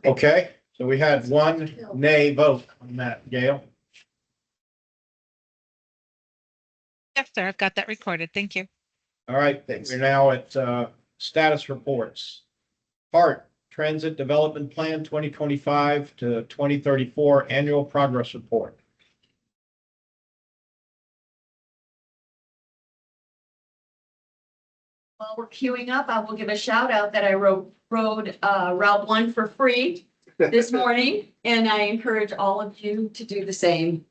Okay, so we had one nay vote on that, Gail. Yes, sir. I've got that recorded. Thank you. All right, Thanks. we're now at status reports. Part Transit Development Plan 2025 to 2034 Annual Progress Report. While we're queuing up, I will give a shout out that I rode Route 1 for free this morning, and I encourage all of you to do the same.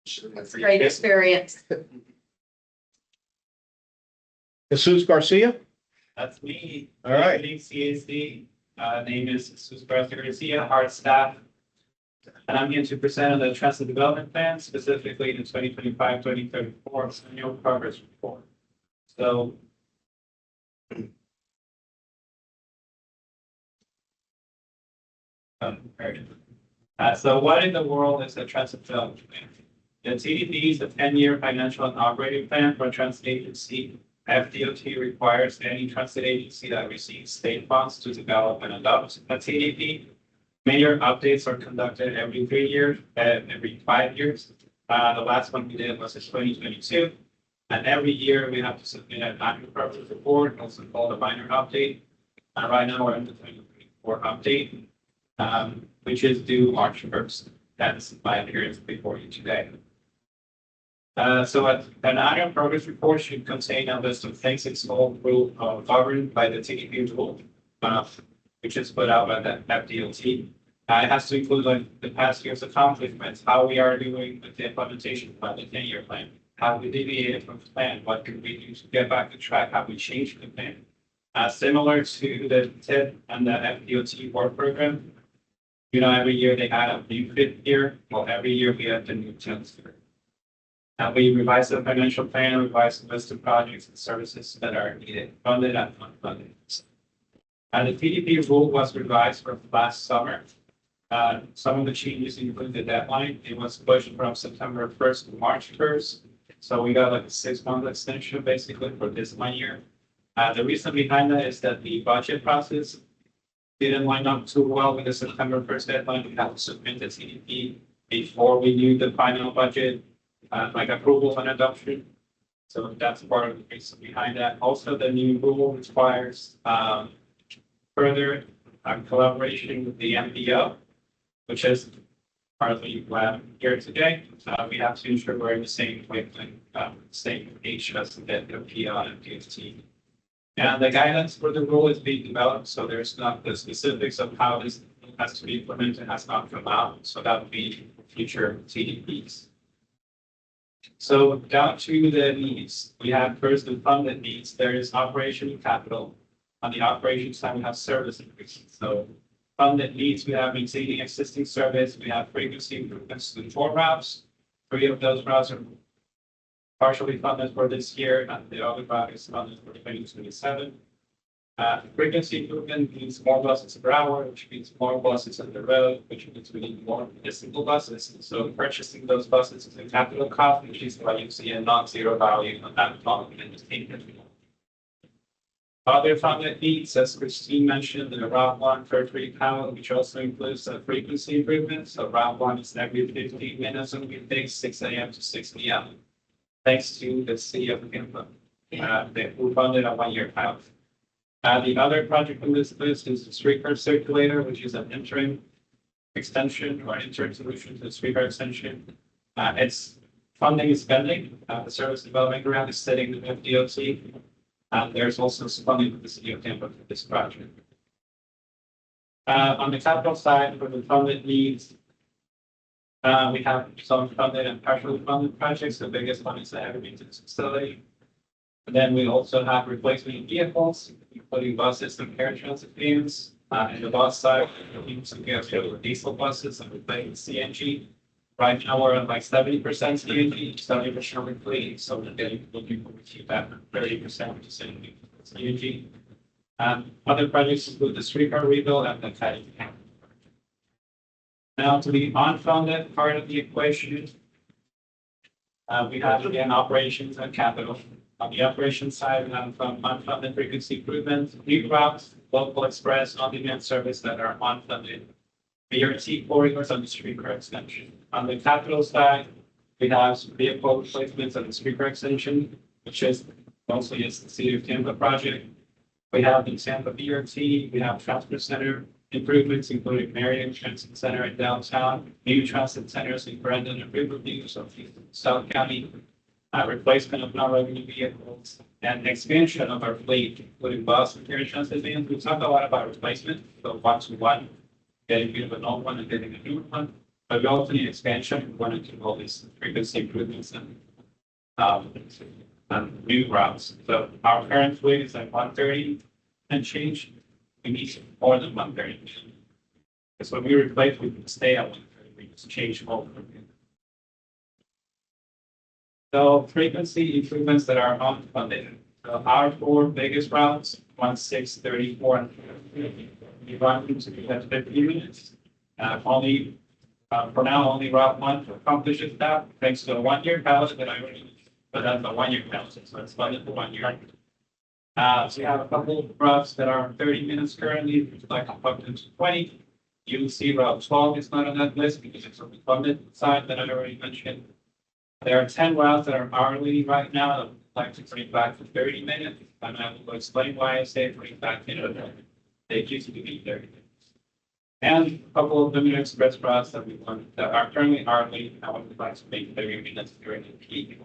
It's a great experience. Jesus Garcia? That's me. All right. Good evening, CAC. Name is Jesus Garcia, hard staff. And I'm here to present on the Transit Development Plan, specifically the 2025-2034 Annual Progress Report. So so what in the world is a transit development plan? The TDP is a 10-year financial and operating plan for a transit agency. FDOT requires any transit agency that receives state funds to develop and adopt a TDP. Major updates are conducted every 3 years and every 5 years. The last one we did was in 2022. And every year we have to submit an annual progress report, also called a minor update. And right now we're in the 2024 update, which is due March 1st. That's my appearance before you today. So an annual progress report should contain a list of things it's all governed by the TDP rule, which is put out by the FDOT. It has to include like the past year's accomplishments, how we are doing with the implementation plan, the 10-year plan, how we deviated from the plan, what can we do to get back to track, how we changed the plan. Similar to the TIP and the FDOT work program, every year they add a new fifth year. Well, every year we have the new 10th year. And we revise the financial plan, revise the list of projects and services that are needed, funded and unfunded. And the TDP rule was revised from last summer. Some of the changes include the deadline. It was pushed from September 1st to March 1st. So we got like a 6-month extension basically for this 1 year. The reason behind that is that the budget process didn't line up too well with the September 1st deadline. We had to submit the TDP before we do the final budget, like approval and adoption. So that's part of the reason behind that. Also, the new rule requires further collaboration with the MPO, which is partly why I'm here today. We have to ensure we're in the same wavelength, same page as the MPO and MPST. And the guidance for the rule is being developed, so there's not the specifics of how this has to be implemented has not come out. So that would be future TDPs. So down to the needs, we have first the funded needs. There is operation and capital. On the operations side, we have service increases. So funded needs, we have maintaining existing service. We have frequency improvements to 4 routes. 3 of those routes are partially funded for this year, and the other route is funded for 2027. Frequency improvement means more buses per hour, which means more buses on the road, which means we need more municipal buses. So purchasing those buses is a capital cost, which is why you see a non-zero value on that column in the statement. Other funded needs, as Christine mentioned, the Route 1 for free power, which also includes the frequency improvement. So Route 1 is every 15 minutes and we take 6 a.m. to 6 p.m. Thanks to the city of Tampa. Who funded a 1-year pilot. The other project on this list is the streetcar circulator, which is an interim extension or interim solution to the streetcar extension. Its funding is pending. The service development grant is sitting with FDOT. There's also some funding with the city of Tampa for this project. On the capital side, for the funded needs, we have some funded and partially funded projects. The biggest one is the heavy maintenance facility. And then we also have replacement vehicles, including buses and paratransit vans. In the bus side, we have diesel buses and replacing CNG. Right now, we're at like 70% CNG, 70% fleet. So we're looking to achieve that 30% to CNG. Other projects include the streetcar rebuild and the cutting. Now, to the unfunded part of the equation, we have again operations and capital. On the operations side, we have unfunded frequency improvements, new routes, local express, on-demand service that are unfunded, BRT corridors on the streetcar extension. On the capital side, we have vehicle replacements on the streetcar extension, which is mostly the City of Tampa project. We have the Tampa BRT, we have transport center improvements, including Marion Transit Center in downtown, new transit centers in Brandon and Riverview, so South County, replacement of non-revenue vehicles, and expansion of our fleet, including bus and paratransit vans. We talk a lot about replacement, so 1-to-1, getting rid of an old one and getting a new one. But we also need expansion. We want to do all these frequency improvements and new routes. So our current fleet is like 130 and change. We need more than 130. Because when we replace, we can stay at 130. We just change over. So frequency improvements that are unfunded. So our 4 biggest routes, 1, 6, 34, and 50. We run into 15 minutes. For now, only Route 1 accomplishes that, thanks to a 1-year pilot that I already, but that's a 1-year pilot, so it's funded for 1 year. So we have a couple of routes that are 30 minutes currently, which like up to 20. You will see Route 12 is not on that list because it's on the funded side that I already mentioned. There are 10 routes that are hourly right now. I'd like to bring back for 30 minutes, and I will explain why I say bring back, they used to be 30 minutes. And a couple of limited express routes that we want that are currently hourly. I would like to make 30 minutes during the peak.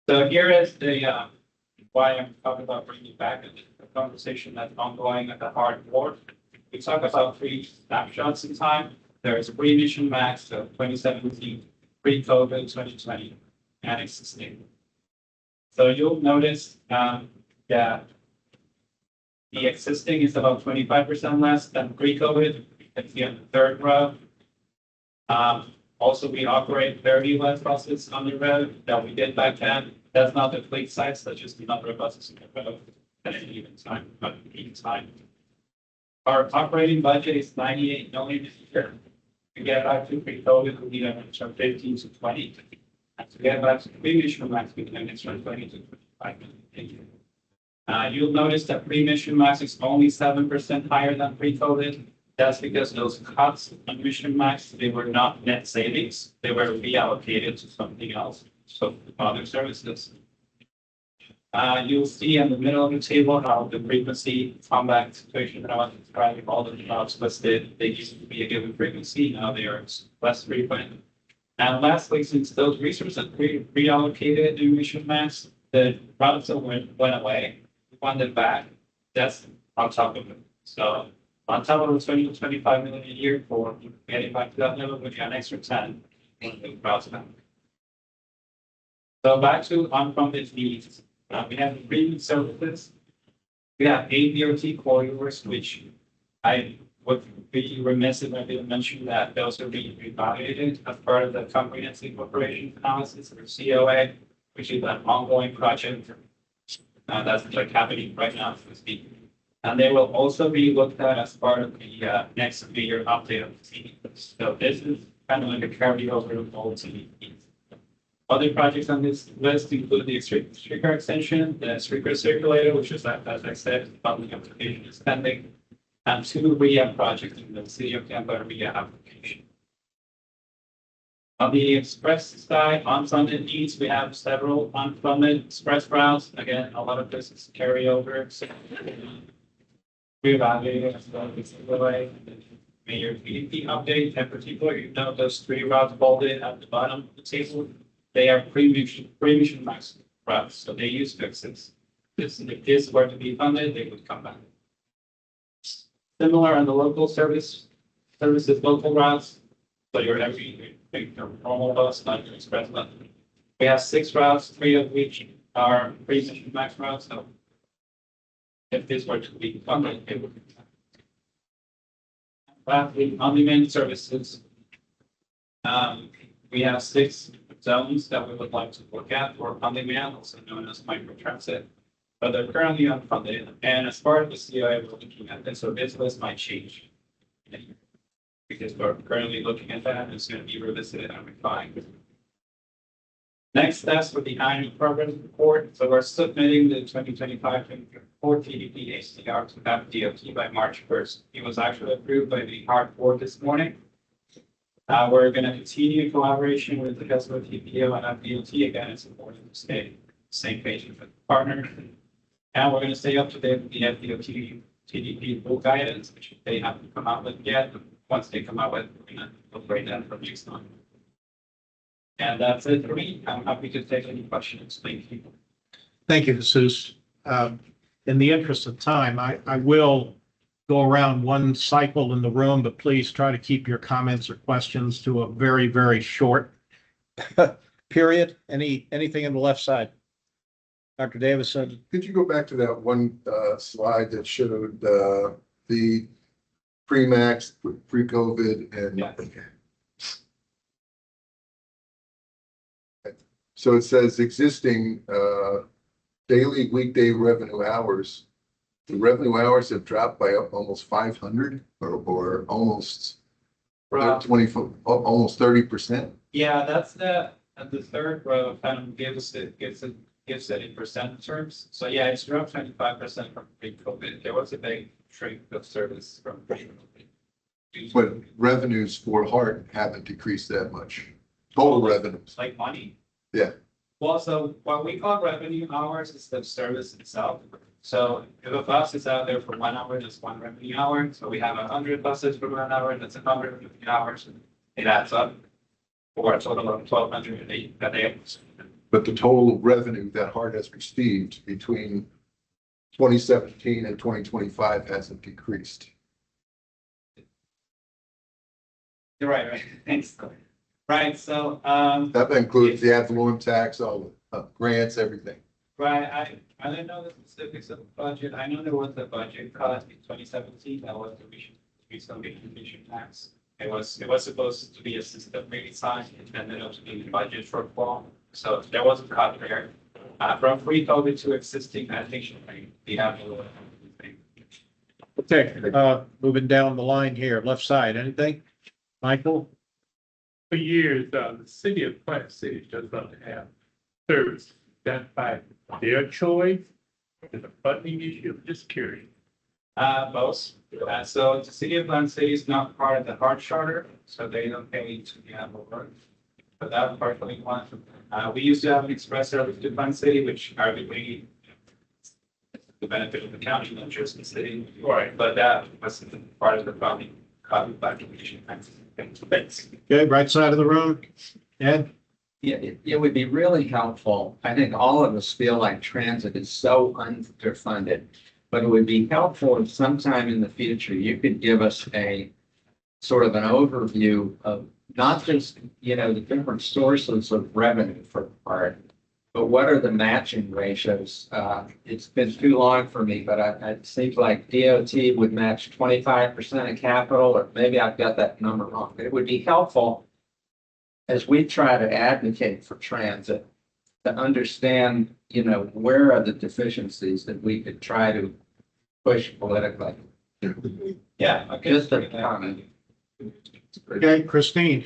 So here is the why I'm talking about bringing back a conversation that's ongoing at the hard board. We talk about 3 snapshots in time. There is a pre-emission max of 2017, pre-COVID 2020, and existing. So you'll notice that the existing is about 25% less than pre-COVID. It's the third row. Also, we operate 30 less buses on the road than we did back then. That's not the fleet size, that's just the number of buses in the road at any given time, but each time. Our operating budget is 98 million this year. To get back to pre-COVID, we need a range from 15 to 20. And to get back to pre-emission max, we need a range from 20 to 25 million. You'll notice that pre-emission max is only 7% higher than pre-COVID. That's because those cuts on Mission Max, they were not net savings, they were reallocated to something else, so other services. You'll see in the middle of the table how the frequency comeback situation that I was describing, all the jobs listed, they used to be a given frequency, now they are less frequent. And lastly, since those resources are reallocated in Mission Max, the routes that went away, we want them back. That's on top of it. So on top of the 20 to 25 million a year for getting back to that level, we got an extra 10 in the routes back. So back to unfunded needs. We have the premium services. We have 8 DOT corridors, which I would be remiss if I didn't mention that those are being evaluated as part of the comprehensive operations analysis or COA, which is an ongoing project. That's like happening right now as we speak. And they will also be looked at as part of the next year update of the team. So this is kind of like a carryover of all team. Other projects on this list include the streetcar extension, the streetcar circulator, which is, as I said, the public application is pending, and 2 rehab projects in the city of Tampa rehab application. On the express side, unfunded needs, we have several unfunded express routes. Again, a lot of this is carryover. So reevaluating as well as the way. Mayor PDP update, in particular, you know those 3 routes bolded at the bottom of the table. They are pre-mission max routes, so they use fixes. If this were to be funded, they would come back. Similar on the local services, local routes, so your normal bus, not your express bus. We have 6 routes, 3 of which are pre-mission max routes, so if this were to be funded, it would be. Lastly, on-demand services. We have 6 zones that we would like to look at for on-demand, also known as microtransit, but they're currently unfunded. And as part of the COA, we're looking at this, so this list might change because we're currently looking at that, and it's going to be revisited and refined. Next steps with the annual program report. So we're submitting the 2025-2024 TDP HCR to FDOT by March 1st. It was actually approved by the hard board this morning. We're going to continue collaboration with the Casco TPO and FDOT. Again, it's important to stay same page with the partner. And we're going to stay up to date with the FDOT TDP full guidance, which they haven't come out with yet. But once they come out with, we're going to incorporate that for next time. And that's it for me. I'm happy to take any questions. Thank you. Thank you, Jesus. In the interest of time, I will go around one cycle in the room, but please try to keep your comments or questions to a very, very short period. Anything in the left side? Dr. Davison? Could you go back to that one slide that showed the pre-max, pre-COVID and Yeah. So it says existing daily weekday revenue hours. The revenue hours have dropped by almost 500 or almost 30%. Yeah, that's the third row kind of gives it in percent terms. So yeah, it's dropped 25% from pre-COVID. There was a big shrink of service from pre-COVID. But revenues for Hart haven't decreased that much. Total revenues. Like money. Yeah. Well, so what we call revenue hours is the service itself. So if a bus is out there for 1 hour, that's 1 revenue hour. So we have 100 buses for 1 hour, that's 150 hours. It adds up for a total of 1,200 a day. But the total revenue that Hart has received between 2017 and 2025 hasn't decreased. You're right. Thanks. Right, so, That includes the ad valorem tax, all the grants, everything. right, I don't know the specifics of the budget. I know there was a budget cut in 2017. That was the mission tax. It was supposed to be a system redesign. It ended up being a budget shortfall. So there was a cut there. From pre-COVID to existing, I think we have a little thing. Okay, moving down the line here, left side, anything? Michael? For years, the city of Plant City does not have service done by their choice. It's a funding issue, I'm just curious. Both. So the city of Plant City is not part of the Heart Charter, so they don't pay to the animal work. But that part we want. We used to have an express service to Plant City, which arguably the benefit of the county, not just the city. Right. But that wasn't part of the founding copy application. Thanks. Okay, right side of the room. Ed? Yeah, it would be really helpful. I think all of us feel like transit is so underfunded. But it would be helpful if sometime in the future, you could give us a sort of an overview of not just, you know, the different sources of revenue for the park, but what are the matching ratios? It's been too long for me, but it seems like DOT would match 25% of capital, or maybe I've got that number wrong. But it would be helpful as we try to advocate for transit to understand, you know, where are the deficiencies that we could try to push politically. Yeah. Okay. Just a comment. Okay, Christine?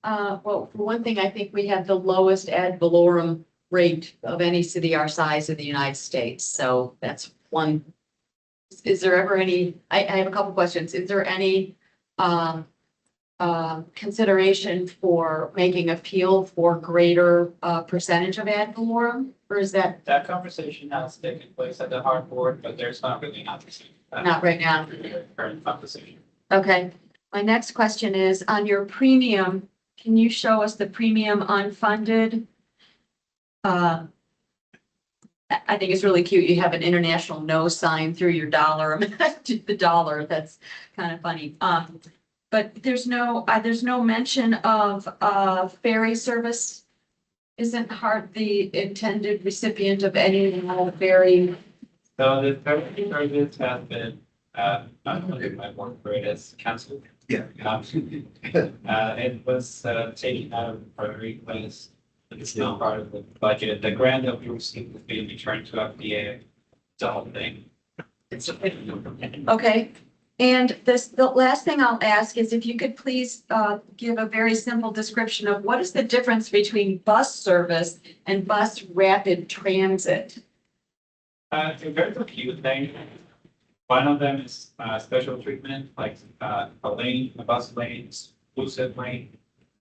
Well, for one thing, I think we have the lowest ad valorem rate of any city our size in the United States. So that's one. Is there ever any, I have a couple questions. Is there any consideration for making appeal for greater percentage of ad valorem? Or is that That conversation has taken place at the hard board, but there's not really an opportunity. not right now? Current conversation. Okay. My next question is on your premium. Can you show us the premium unfunded? I think it's really cute. You have an international no sign through your dollar, the dollar. That's kind of funny. But there's no mention of ferry service. Isn't Hart the intended recipient of any ferry? So the ferry service has been, I don't know if my work for it is canceled. Yeah. It was taken out of the priority place. It's not part of the budget. The grant that we received was being returned to FDA. The whole thing. It's Okay. And the last thing I'll ask is if you could please give a very simple description of what is the difference between bus service and bus rapid transit? There's a few things. One of them is special treatment, like a bus lane, exclusive lane.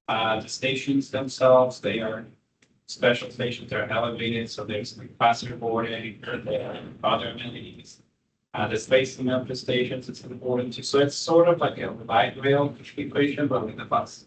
The stations themselves, they are special stations, they're elevated, so there's passenger boarding, there are other amenities. The spacing of the stations is important too. So it's sort of like a light rail equation, but with a bus.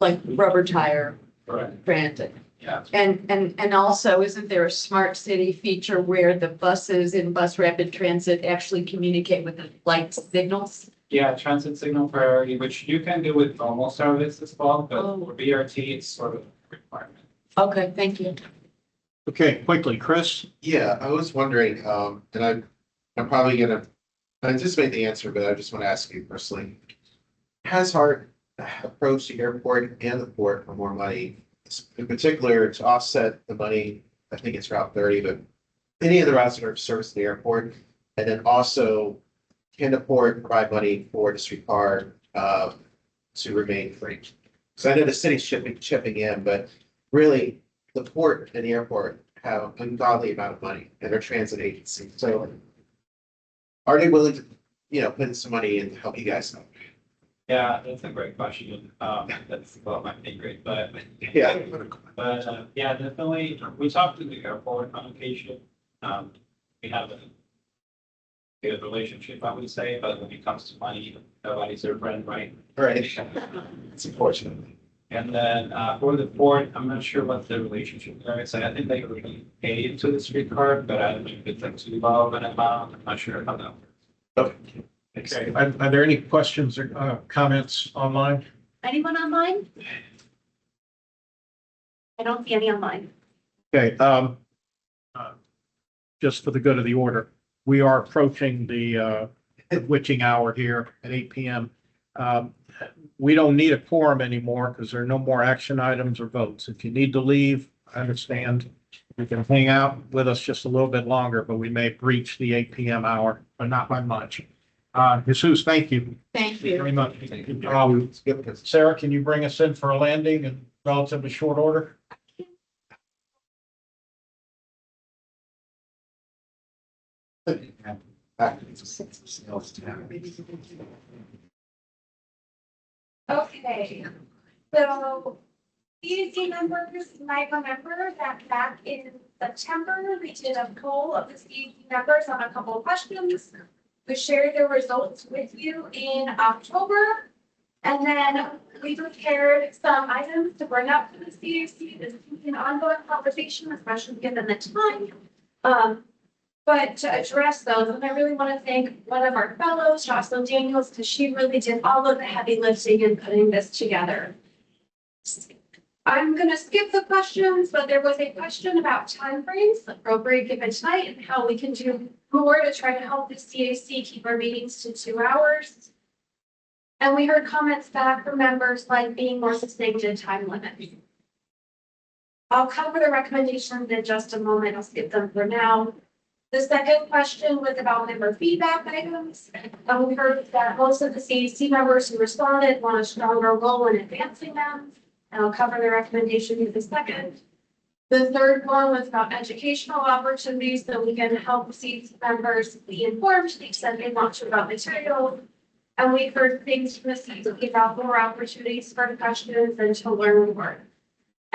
Like rubber tire Correct. transit. Yeah. And also, isn't there a smart city feature where the buses in bus rapid transit actually communicate with the light signals? Yeah, transit signal priority, which you can do with normal service as well, but for BRT, it's sort of a requirement. Okay, thank you. Okay, quickly, Chris? Yeah, I was wondering, and I'm probably gonna anticipate the answer, but I just want to ask you personally. Has Hart approached the airport and the port for more money, in particular to offset the money? I think it's Route 30, but any of the routes that are service the airport, and then also can the port provide money for the streetcar to remain free? So I know the city's chipping in, but really the port and the airport have an ungodly amount of money and their transit agency. So are they willing to, put in some money and help you guys out? Yeah, that's a great question. That's about my pay grade, but Yeah. yeah, definitely. We talked to the airport on occasion. We have a good relationship, I would say, but when it comes to money, nobody's their friend, right? Right. It's unfortunate. And then for the port, I'm not sure what the relationship there is. I think they already pay into the streetcar, but I don't know if it's like too low of an amount. I'm not sure how that works. Okay. Are there any questions or comments online? Anyone online? I don't see any online. Okay, just for the good of the order, we are approaching the witching hour here at 8 p.m. We don't need a quorum anymore because there are no more action items or votes. If you need to leave, I understand. You can hang out with us just a little bit longer, but we may breach the 8 p.m. hour, but not by much. Jesus, thank you. Thank you. Very much. Sarah, can you bring us in for a landing in relatively short order? Okay, so CAC members might remember that back in September, we did a poll of the CAC members on a couple of questions. We shared the results with you in October. And then we prepared some items to bring up to the CAC. This is an ongoing conversation, especially given the time. But to address those, and I really want to thank one of our fellows, Jocelyn Daniels, because she really did all of the heavy lifting in putting this together. I'm going to skip the questions, but there was a question about timeframes appropriate given tonight and how we can do more to try to help the CAC keep our meetings to 2 hours. And we heard comments back from members like being more succinct and time limits. I'll cover the recommendations in just a moment. I'll skip them for now. The second question was about member feedback items. And we heard that most of the CAC members who responded want a stronger role in advancing them. And I'll cover the recommendation in a second. The third one was about educational opportunities so we can help CAC members be informed to the extent they want to about material. And we heard things from the CAC about more opportunities for questions and to learn more.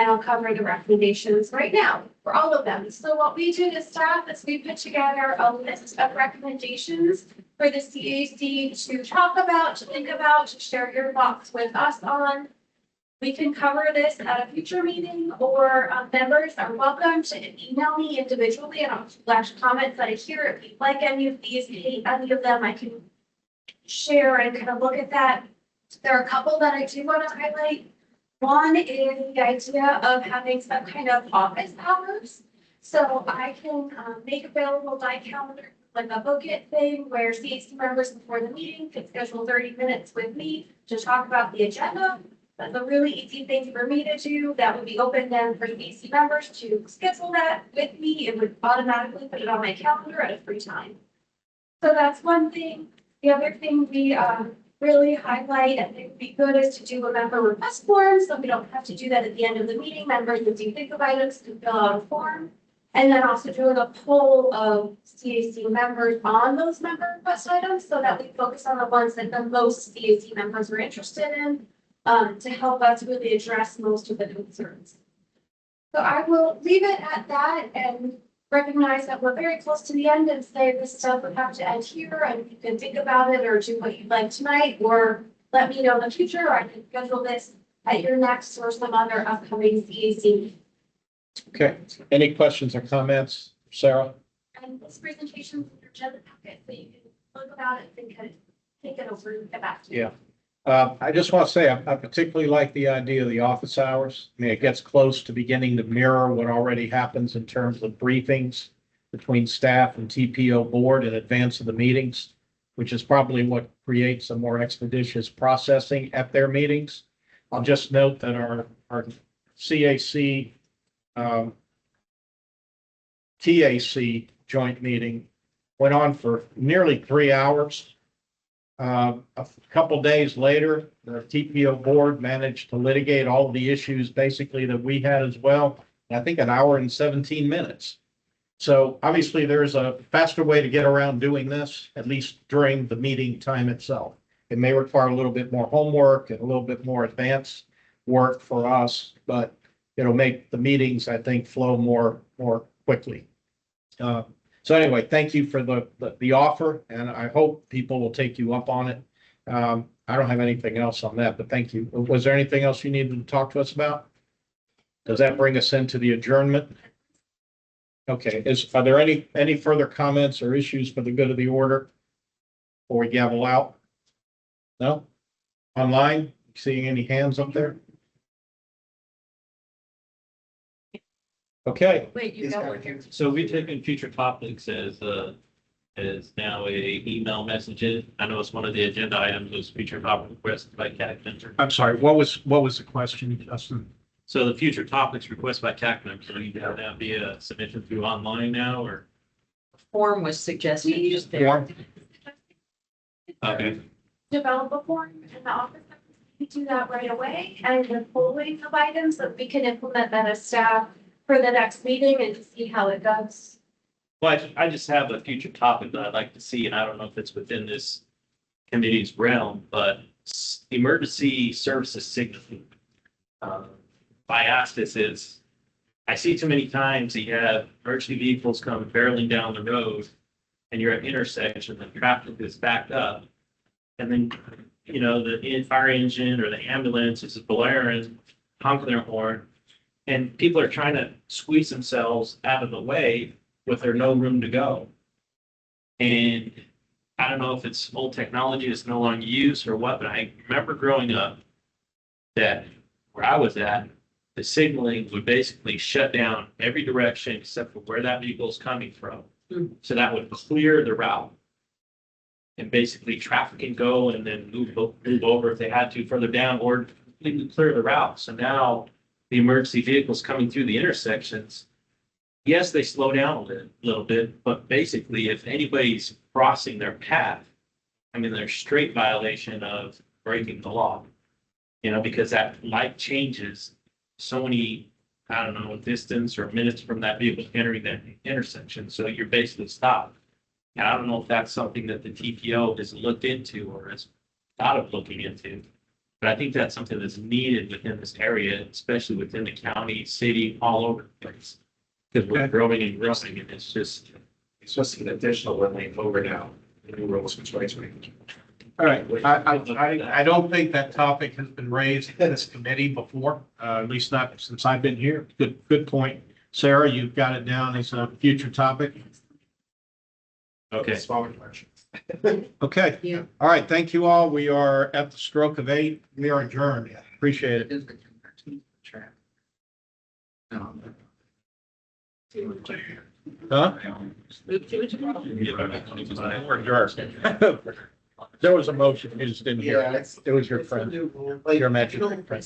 And I'll cover the recommendations right now for all of them. So what we did as staff is we put together a list of recommendations for the CAC to talk about, to think about, to share your thoughts with us on. We can cover this at a future meeting, or members are welcome to email me individually and I'll flash comments that I hear. If you like any of these, hate any of them, I can share and kind of look at that. There are a couple that I do want to highlight. One is the idea of having some kind of office hours. So I can make available my calendar, like a book it thing where CAC members before the meeting can schedule 30 minutes with me to talk about the agenda. That's a really easy thing for me to do. That would be open then for CAC members to schedule that with me. It would automatically put it on my calendar at a free time. So that's one thing. The other thing we really highlight, and it would be good, is to do a member request form, so we don't have to do that at the end of the meeting. Members, if you think of items, can fill out a form. And then also doing a poll of CAC members on those member request items so that we focus on the ones that the most CAC members are interested in, to help us really address most of the concerns. So I will leave it at that and recognize that we're very close to the end and say this stuff would have to end here, and you can think about it or do what you'd like tonight, or let me know in the future, or I can schedule this at your next or some other upcoming CAC. Okay, any questions or comments, Sarah? And this presentation is in your agenda packet, so you can look about it and kind of think it over and get back to you. Yeah. I just want to say, I particularly like the idea of the office hours. I mean, it gets close to beginning to mirror what already happens in terms of briefings between staff and TPO board in advance of the meetings, which is probably what creates a more expeditious processing at their meetings. I'll just note that our CAC TAC joint meeting went on for nearly 3 hours. A couple days later, the TPO board managed to litigate all of the issues basically that we had as well. I think 1 hour and 17 minutes. So obviously there's a faster way to get around doing this, at least during the meeting time itself. It may require a little bit more homework and a little bit more advanced work for us, but it'll make the meetings, I think, flow more quickly. So anyway, thank you for the offer, and I hope people will take you up on it. I don't have anything else on that, but thank you. Was there anything else you needed to talk to us about? Does that bring us into the adjournment? Okay, are there any further comments or issues for the good of the order before we gavel out? No? Online, seeing any hands up there? Okay. Wait, you got one here. So we've taken future topics as now a email messages. I know it's one of the agenda items was future topic requested by CAC members. I'm sorry, what was the question, Justin? So the future topics requested by CAC members, so you have that via submission through online now, or? Form was suggested just there. Form? Okay. Develop a form in the office. We do that right away, and the polling of items that we can implement that as staff for the next meeting and see how it goes. Well, I just have a future topic that I'd like to see, and I don't know if it's within this committee's realm, but emergency services signaling. Why I ask this is, I see too many times that you have emergency vehicles come barreling down the road, and you're at intersection, the traffic is backed up. And then, you know, the fire engine or the ambulance is blaring, honking their horn, and people are trying to squeeze themselves out of the way with there no room to go. And I don't know if it's old technology that's no longer used or what, but I remember growing up that where I was at, the signaling would basically shut down every direction except for where that vehicle is coming from. So that would clear the route. And basically traffic can go and then move over if they had to further down or completely clear the route. So now the emergency vehicles coming through the intersections, yes, they slow down a little bit, but basically if anybody's crossing their path, I mean, they're straight violation of breaking the law. You know, because that light changes so many, I don't know, distance or minutes from that vehicle entering that intersection. So you're basically stopped. And I don't know if that's something that the TPO has looked into or has thought of looking into. But I think that's something that's needed within this area, especially within the county, city, all over the place. Because we're growing and growing, and it's just an additional one lane over now, the new rules for 2020. All right, I don't think that topic has been raised in this committee before, at least not since I've been here. Good point. Sarah, you've got it down as a future topic. Okay. Smaller questions. Okay. Yeah. All right, thank you all. We are at the stroke of 8. We are adjourned. Appreciate it. Huh? We're adjourned. There was a motion, you just didn't hear it. It was your friend, your imaginary friend.